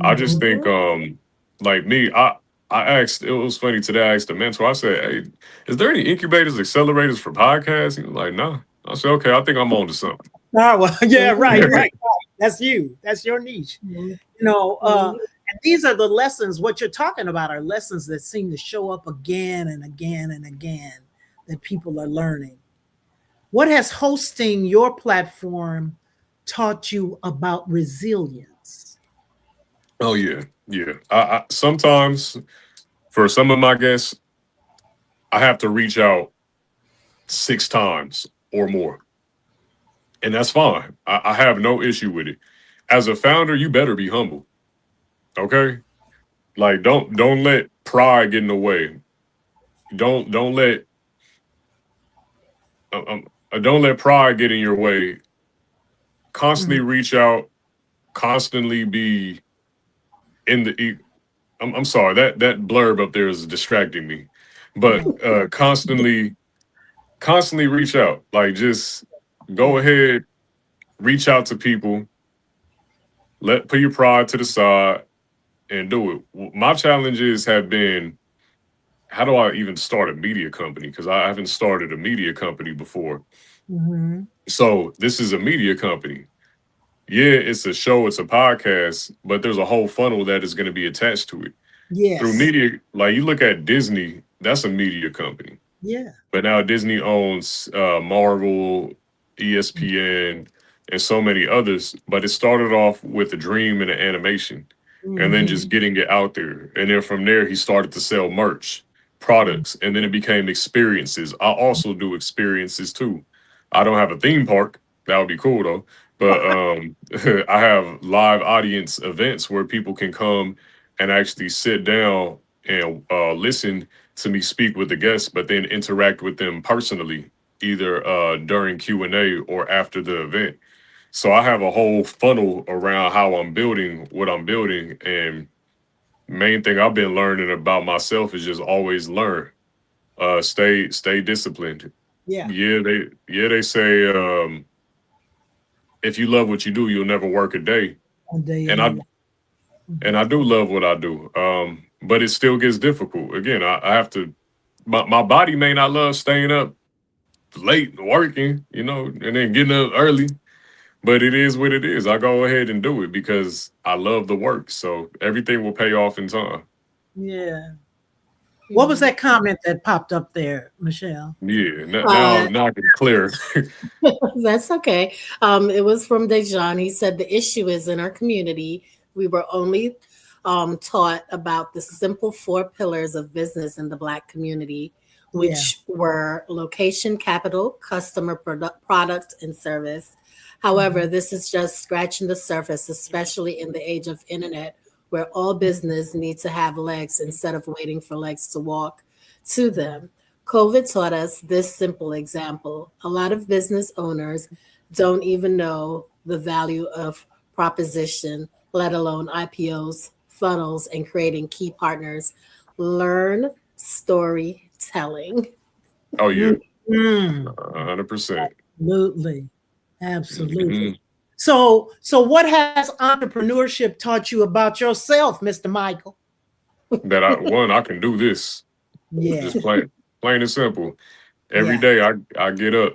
I just
Mhm.
think like me, I asked, it was funny today, I asked the mentor, I said, "Hey, is there any incubators, accelerators for podcasts?" He was like, "No." I said, "Okay, I think I'm on to something."
Oh, well, yeah, right,
Mhm.
right. That's you. That's your niche.
Mhm.
And these are the lessons. What you're talking about are lessons that seem to show up again and again and again that people are learning. What has hosting your platform taught you about resilience?
Oh yeah, yeah. I sometimes for some of my guests, I have to reach out 6 times or more. And that's fine. I have no issue with it. As a founder, you better be humble. Okay? Like don't let pride get in the way. Don't let don't let pride get in your way. Constantly
Mhm.
reach out, constantly be in the I'm sorry, that blurb up there is distracting me. But
Yeah.
constantly reach out. Like just go
Yeah.
ahead, reach out to people, put your pride to the side and do it. My challenges have been, how do I even start a media company? Because I haven't started a media company before.
Mhm.
So this is a media company. Yeah, it's a show, it's a podcast, but there's a whole funnel that is going to be attached to it. Through
Yes.
media, like you look at Disney, that's a media company.
Yeah.
But now Disney owns Marvel, ESPN, and so many others. But it started off with a dream and an animation, and then
Mhm.
just getting it out there. And then from there, he started to sell merch, products, and then it became experiences. I also do experiences too. I don't have a theme park. That would be cool though. But I have live audience events where people can come and actually sit down and listen to me speak with the guests, but then interact with them personally, either during Q&A or after the event. So I have a whole funnel around how I'm building what I'm building. And main thing I've been learning about myself is just always learn. Stay disciplined.
Yeah.
They say if you love what you do, you'll never work a day.
One day in
And
your
I
life.
and
Mhm.
I do love what I do. But it still gets difficult. Again, I have to my body may not love staying up late working, and then getting up early. But it is what it is. I go ahead and do it because I love the work. So everything will pay off in time.
Yeah. What was
Mhm.
that comment that popped up there, Michelle?
Yeah. Now,
Uh,
now I can clear.
that's okay. It was from Dejan. He said the issue is in our community, we were only taught about the simple 4 pillars of business in the Black community,
Yeah.
which were location, capital, customer, product, and service. However,
Mhm.
this is just scratching the surface, especially in the age of internet, where all business needs to have legs instead of waiting for legs to walk to them. COVID taught us this simple example. A lot of business owners don't even know the value of proposition, let alone IPOs, funnels, and creating key partners. Learn storytelling.
Oh yeah,
Mhm.
100%.
Absolutely. Absolutely. So what has entrepreneurship taught you about yourself, Mr. Michael?
That I can do this.
Yeah.
Just plain and simple. Every
Yeah.
day I get up,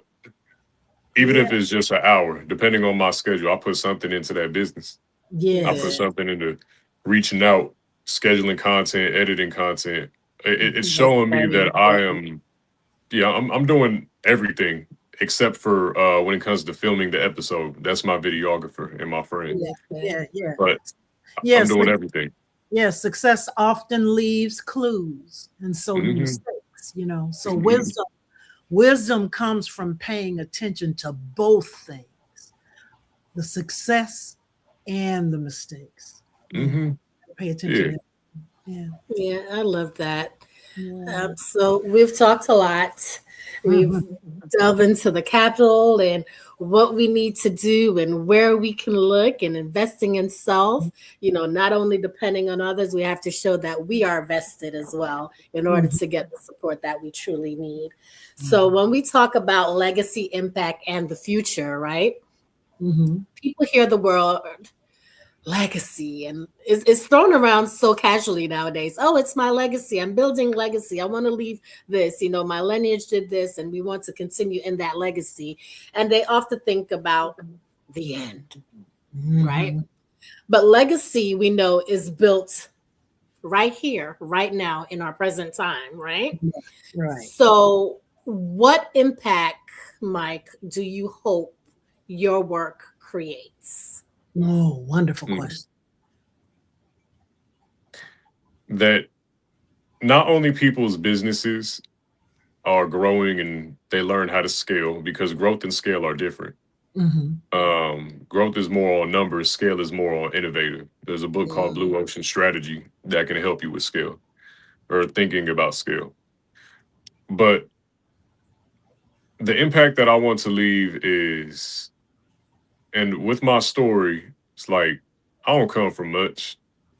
even
Yeah.
if it's just an hour, depending on my schedule, I put something into that business. I put
Yes.
Yeah.
something into reaching out, scheduling content, editing content. It's
That's
showing me
very
that I
important.
am, yeah, I'm doing everything except for when it comes to filming the episode. That's my videographer and my friend.
Yeah. Yeah. Yeah.
But I'm
Yes.
doing everything.
Yeah. Success often leaves clues, and so do
Hmm.
mistakes, you know. So
Hmm.
wisdom comes from paying attention to both things, the success and the mistakes. Yeah.
Hmm.
Pay attention
Yeah.
to yeah.
Yeah, I love that.
Yeah.
So we've talked a lot. We've
Mhm.
delved into the capital and what we need to do and where we can look and investing in self. You know, not only depending on others, we have to show that we are vested as well in order
Mhm.
to get the support that we truly need. So when we talk about legacy, impact, and the future, right?
Mhm.
People hear the word legacy and it's thrown around so casually nowadays. Oh, it's my legacy, I'm building legacy, I want to leave this, you know, my lineage did this and we want to continue in that legacy, and they often think about the end, right?
Mhm.
But legacy, we know, is built right here, right now, in our present time, right?
Right.
So what impact, Mike, do you hope your work creates?
Oh, wonderful
Mm.
question.
That not only people's businesses are growing and they learn how to scale, because growth and scale are different.
Mhm.
Growth is more on numbers, scale is more on innovative. There's a book called Blue
Mm,
Ocean Strategy that can help you with scale or thinking about scale. But the impact that I want to leave is, and with my story, it's like I don't come from much,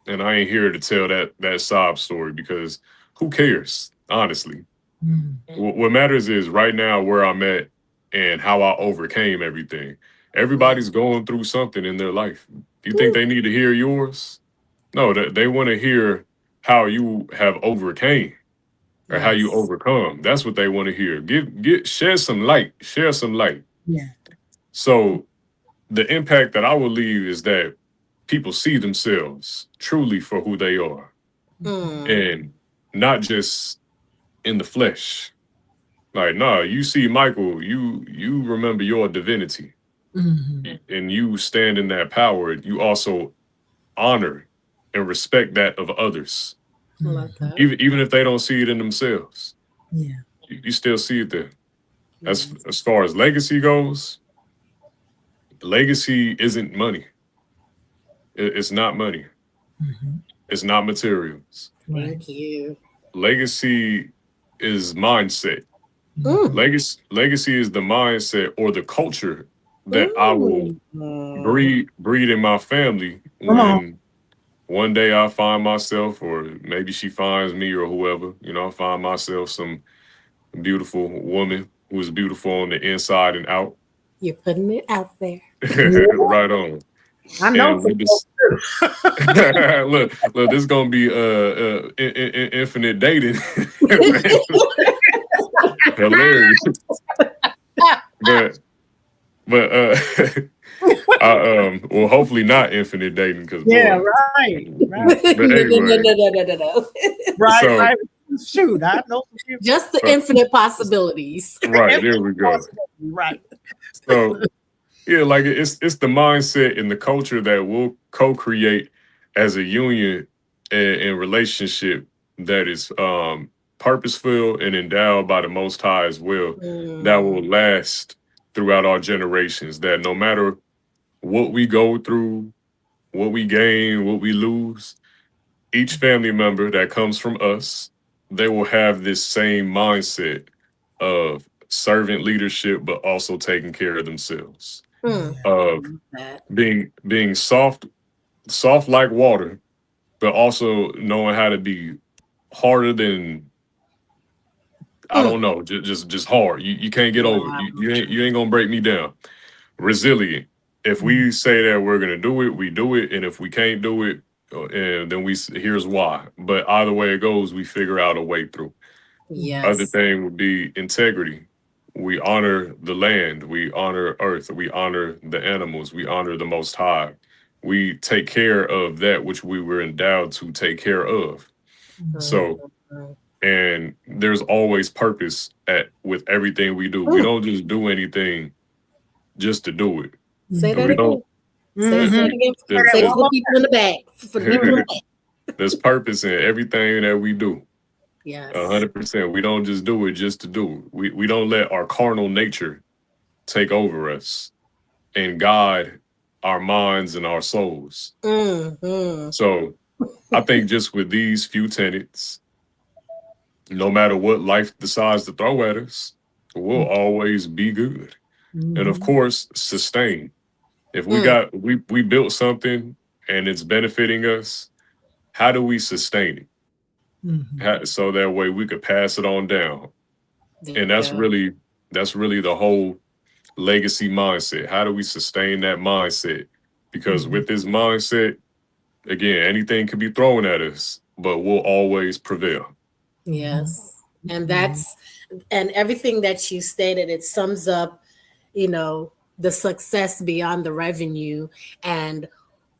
and I ain't here to tell that sob story because who cares, honestly.
Mm.
What matters is right now where I'm at and how I overcame everything.
mm.
Everybody's going through something in their life. Do you think
Woo.
they need to hear yours? No, they want to hear how you have overcame or how you
Yes.
overcome. That's what they want to hear. Share some light. Share some light.
Yeah.
So the impact that I will leave is that people see themselves truly for who they are
Mm.
and not just in the flesh. Like, nah, you see Michael, you remember your divinity
Mhm.
and you stand in that power. You also honor and respect that of others,
I love
Mhm.
that.
even if they don't see it in themselves.
Yeah.
You still see it there.
Yes.
As far as legacy goes, legacy isn't money. It's not money.
Mhm.
It's not materials.
Right.
Thank you.
Legacy is mindset.
Mm.
Mhm.
Legacy is the mindset or the culture that I will
Mm.
breed in my family
Come on.
when one day I find myself, or maybe she finds me or whoever, I find myself some beautiful woman who is beautiful on the inside and out.
You're putting it out there.
Yeah.
Right on.
I know
And
some
with this,
folks too.
look, this is gonna be infinite dating. Hilarious. But but well, hopefully not infinite dating because
Yeah,
boy.
right.
No,
Right.
But
no, no,
anyway,
no, no, no, no, no.
Right.
so
Right. Shoot, I know some people.
Just the
uh,
infinite possibilities.
right there we go.
Right.
So yeah, like it's the mindset and the culture that we'll co-create as a union and relationship that is purposeful and endowed by the Most High as well. That will
Mm.
last throughout our generations. That no matter what we go through, what we gain, what we lose, each family member that comes from us, they will have this same mindset of servant leadership, but also taking care of themselves,
Mm.
Yeah.
I
of
love that.
being soft like water, but also knowing how to be harder than I
Mm.
don't know, just hard. You can't get over it.
Wow.
You ain't gonna break me down. resilient. If we say that we're going to do it, we do it. And if we can't do it, then here's why. But either way it goes, we figure out a way through. Other
Yes.
thing would be integrity. We honor the land. We honor earth. We honor the animals. We honor the Most High. We take care of that which we were endowed to take care of. So,
Mhm.
and there's always purpose with everything we do. We don't just do anything just to do it.
Say that
We
again.
don't.
Say it again.
There's,
Say it for the people in the back. For the people in the back.
there's purpose in everything that we do.
Yes.
100%. We don't just do it just to do it. We don't let our carnal nature take over us and guide our minds and our souls.
Mm-hmm.
So I think just with these few tenets, no matter what life decides to throw at us, we'll always be good. And of course, sustain. If we built something and it's benefiting us, how do we sustain it? So that way we could pass it on down. And that's really the whole legacy mindset. How do we sustain that mindset? Because with this mindset, again, anything can be thrown at us, but we'll always prevail.
Yes. And and everything that you stated, it sums up, the success beyond the revenue and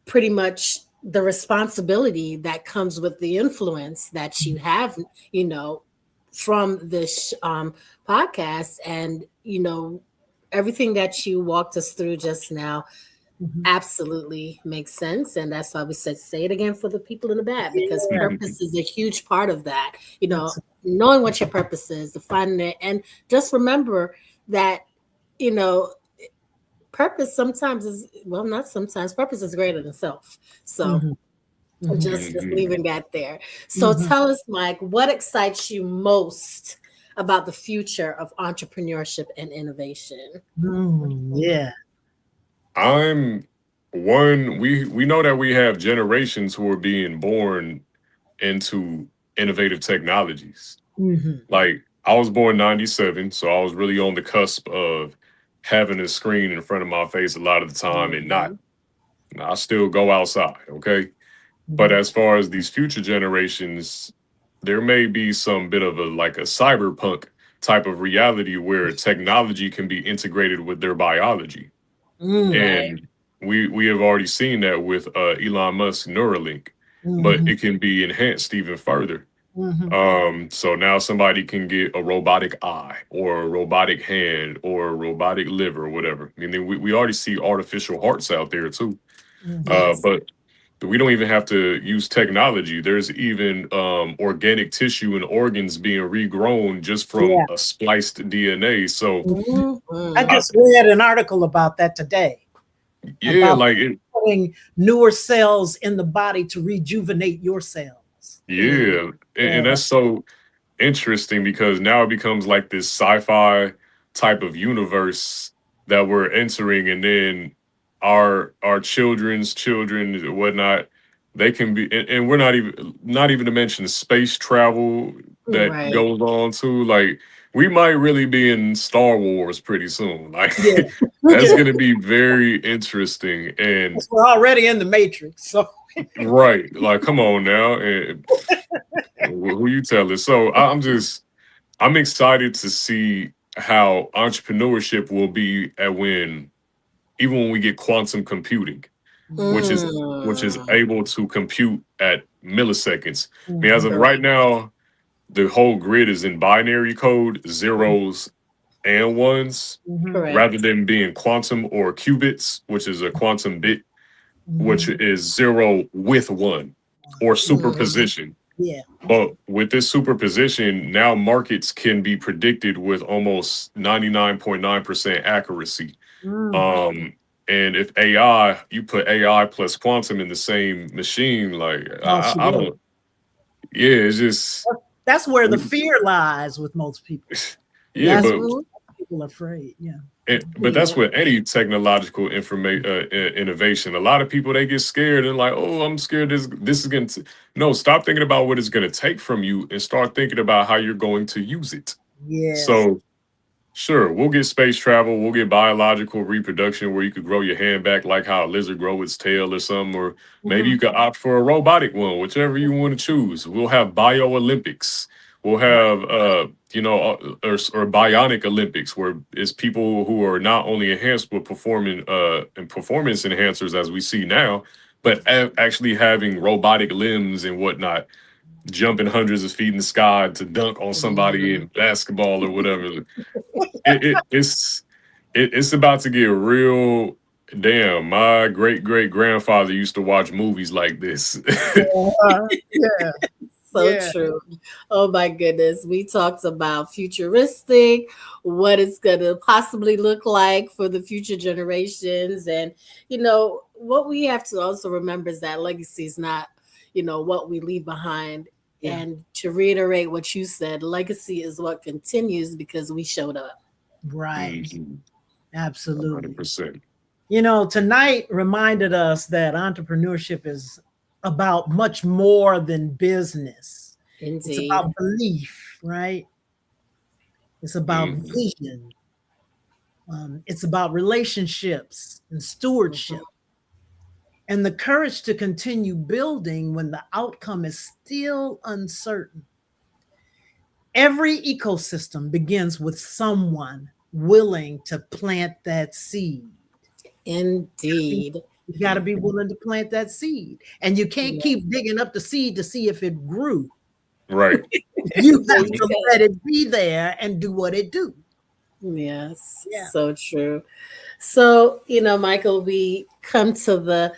pretty much the responsibility that comes with the influence that you have, from this podcast. And, everything that you walked us through just now absolutely makes sense. And that's why we said, say it again for the people in the back, because purpose is a huge part of that, knowing what your purpose is, defining it. And just remember that, purpose sometimes is, well, not sometimes, purpose is greater than self. So just leaving that there. So tell us, Mike, what excites you most about the future of entrepreneurship and innovation?
We know that we have generations who are being born into innovative technologies. Like, I was born 97, so I was really on the cusp of having a screen in front of my face a lot of the time and not. I still go outside, okay? But as far as these future generations, there may be some bit of a cyberpunk type of reality where technology can be integrated with their biology. And we have already seen that with Elon Musk Neuralink, but it can be enhanced even further. So now somebody can get a robotic eye or a robotic hand or a robotic liver or whatever. I mean, we already see artificial hearts out there too. But we don't even have to use technology. There's even organic tissue and organs being regrown just from a spliced DNA. So
I just read an article about that today.
Yeah,
putting newer cells in the body to rejuvenate your cells.
Yeah, and that's so interesting because now it becomes like this sci-fi type of universe that we're entering, and then our children's children and whatnot, they can be, and we're not even to mention space travel that goes on too. Like, we might really be in Star Wars pretty soon. Like, that's going to be very interesting. And
we're already in the Matrix, so.
Right, like, come on now, and who you telling? So I'm excited to see how entrepreneurship will be even when we get quantum computing, which is able to compute at milliseconds. I mean, as of right now, the whole grid is in binary code, zeros and ones, rather than being quantum or qubits, which is a quantum bit, which is 0 with 1 or superposition. But with this superposition, now markets can be predicted with almost 99.9% accuracy. And if you put AI plus quantum in the same machine, like, I don't, it's just.
That's where the fear lies with most people.
But
people are afraid.
But that's with any technological innovation. A lot of people, they get scared and like, oh, I'm scared this is going to. No, stop thinking about what it's going to take from you and start thinking about how you're going to use it. So Sure, we'll get space travel, we'll get biological reproduction where you could grow your hand back like how a lizard grow its tail or something, or maybe you
Mhm.
could opt for a robotic one, whichever you want to choose. We'll have bio Olympics. We'll have or bionic Olympics where it's people who are not only enhanced with performing and performance enhancers as we see now, but actually having robotic limbs and whatnot, jumping hundreds of feet in the sky to dunk on somebody
Mhm.
in basketball or whatever. It's about to get real. Damn, my great great grandfather used to watch movies like this.
Yeah,
So
yeah.
true. Oh my goodness. We talked about futuristic, what it's going to possibly look like for the future generations. And, what we have to also remember is that legacy is not, what we leave behind.
Yeah.
And to reiterate what you said, legacy is what continues because we showed up.
Right.
Mhm,
Absolutely.
100%.
Tonight reminded us that entrepreneurship is about much more than business. It's
Indeed.
about belief, right? It's about
Mhm.
vision. It's about relationships and
Mhm.
stewardship and the courage to continue building when the outcome is still uncertain. Every ecosystem begins with someone willing to plant that seed.
Indeed.
You got to be willing to plant that seed. And you can't
Yeah.
keep digging up the seed to see if it grew.
Right.
You
Yeah,
have
you
to let it be there and do what it do.
Yes,
Yeah.
so true. So, Michael, we come to the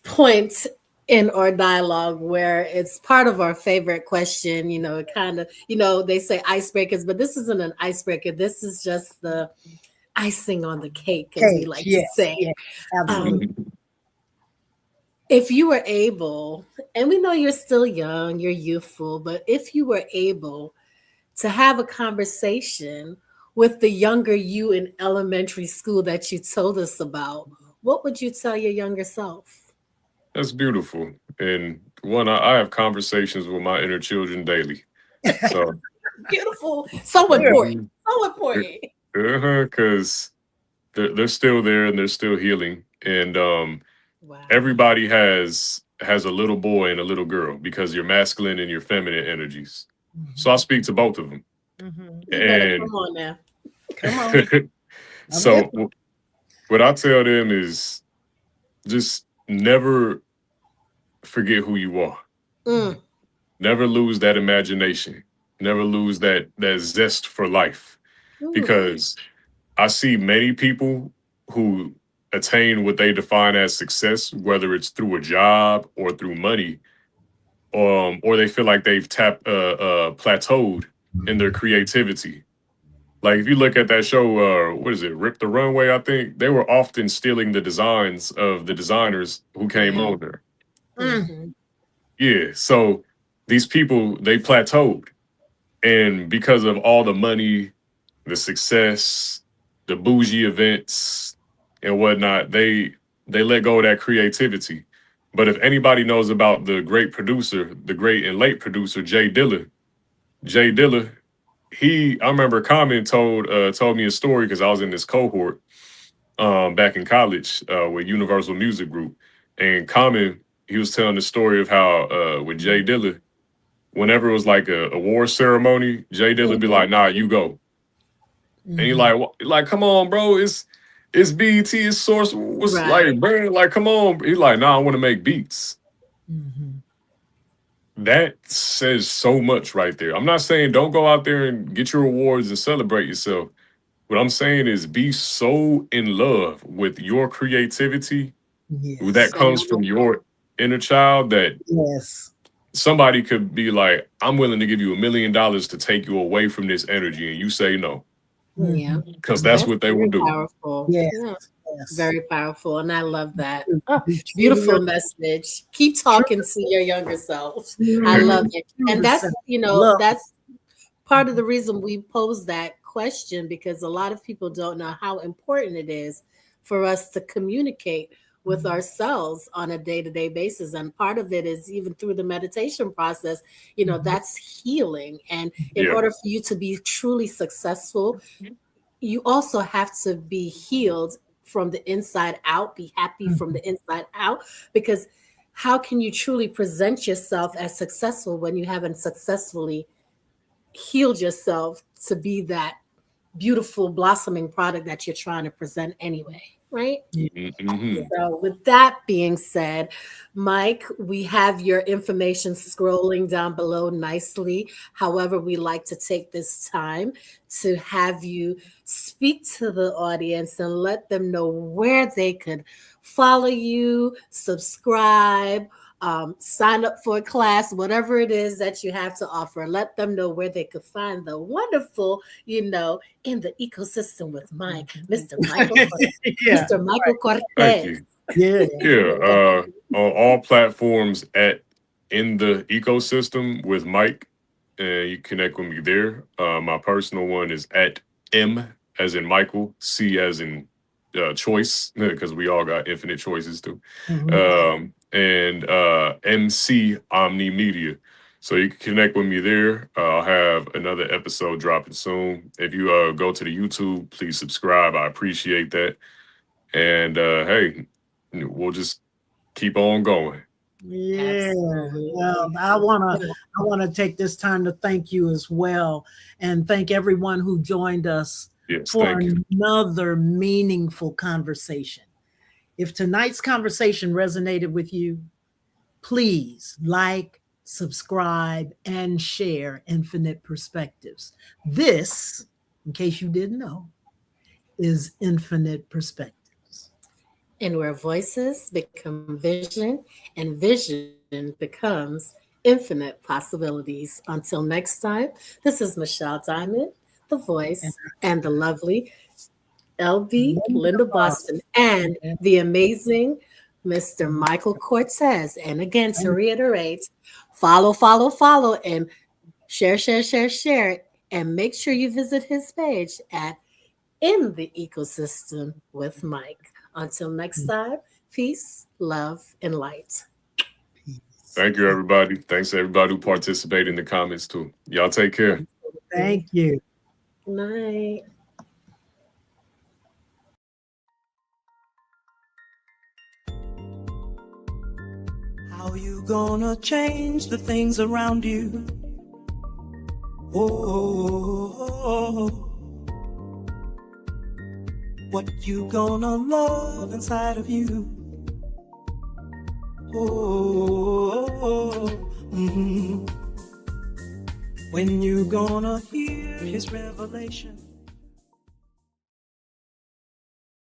point in our dialogue where it's part of our favorite question. It kind of, they say icebreakers, but this isn't an icebreaker. This is just the icing on the cake, as we
Cake.
like to
Yes.
say.
Yes. Absolutely.
Um, if you were able, and we know you're still young, you're youthful, but if you were able to have a conversation with the younger you in elementary school that you told us about, what would you tell your younger self?
That's beautiful. And one, I have conversations with my inner children daily. So,
Beautiful. So
Good.
important.
mhm,
So important.
because they're still there and they're still healing. And
Wow.
everybody has a little boy and a little girl because you're masculine and your feminine energies. So I
Mhm.
speak to both of them.
Mhm.
You better come
And
on now.
Come on. I'm
so
listening.
what I tell them is just never forget who you are.
Mm.
Never lose that imagination. Never lose that zest for life.
Ooh.
Because I see many people who attain what they define as success, whether it's through a job or through money, or they feel like they've plateaued in their creativity. Like if you look at that show, what is it, Rip the Runway? I think they were often stealing the designs of the designers who came
Yeah.
on there.
Mm.
Mhm.
Yeah, so these people they plateaued, and because of all the money, the success, the bougie events, and whatnot, they let go of that creativity. But if anybody knows about the great producer, the great and late producer Jay Dilla, I remember Common told me a story because I was in this cohort back in college with Universal Music Group, and Common he was telling the story of how with Jay Dilla, whenever it was like a award ceremony, Jay Dilla be
Mhm.
like, "Nah, you go," and he
Mhm.
like, "Come on, bro, it's BET, it's Source, what's
Right.
like, bro, like, come on." He's like, "Nah, I want to make beats."
Mhm.
That says so much right there. I'm not saying don't go out there and get your awards and celebrate yourself. What I'm saying is be so in love with your creativity that
Yes.
That
comes
you
from
will go.
your inner child that
Yes.
somebody could be like, I'm willing to give you $1 million to take you away from this energy. And you say no,
Yeah.
Mhm.
because that's
Mhm.
That's
what they will
very
do.
powerful.
Yes.
Yeah.
Yes.
Very powerful. And I love that. Oh,
Be true to
beautiful
your
message. Keep
true.
talking to your younger self. I love
Mhm.
it.
True
And
to
that's,
self. Love.
that's part of the reason we pose that question because a lot of people don't know how important it is for us to communicate with ourselves on a day-to-day basis. And part of it is even through the meditation process, that's healing. And in
Yeah.
order for you to be truly successful, you also have to be healed from the inside out, be happy from the inside out, because how can you truly present yourself as successful when you haven't successfully healed yourself to be that beautiful blossoming product that you're trying to present anyway, right?
Mm-hmm.
So with that being said, Mike, we have your information scrolling down below nicely. However, we like to take this time to have you speak to the audience and let them know where they could follow you, subscribe, sign up for a class, whatever it is that you have to offer. Let them know where they could find the wonderful, in the ecosystem with Mike, Mr. Michael,
Yeah.
Mr. Michael
Thank
Cortez.
you.
Yeah.
Yeah. On all platforms in the ecosystem with Mike, you connect with me there. My personal one is at M as in Michael, C as in choice, because we all got infinite choices too. And MC Omni Media. So you can connect with me there. I'll have another episode dropping soon. If you go to the YouTube, please subscribe. I appreciate that. And hey, we'll just keep on going.
Yeah.
Absolutely.
Well, I wanna take this time to thank you as well, and thank everyone who joined us
Yes,
for
thank you.
another meaningful conversation. If tonight's conversation resonated with you, please like, subscribe, and share Infinite Perspectives. This, in case you didn't know, is Infinite Perspectives.
And where voices become vision and vision becomes infinite possibilities. Until next time, this is Michelle Diamond, the voice, and the lovely LB Linda Boston, and the amazing Mr. Michael Cortez. And again, to reiterate, follow, and share, and make sure you visit his page at In the Ecosystem with Mike. Until next time, peace, love, and light.
Thank you, everybody. Thanks to everybody who participated in the comments too. Y'all take care.
Thank you.
Good night.
How you gonna change the things around you? Oh, what you gonna love inside of you? Oh, when you gonna hear his revelation?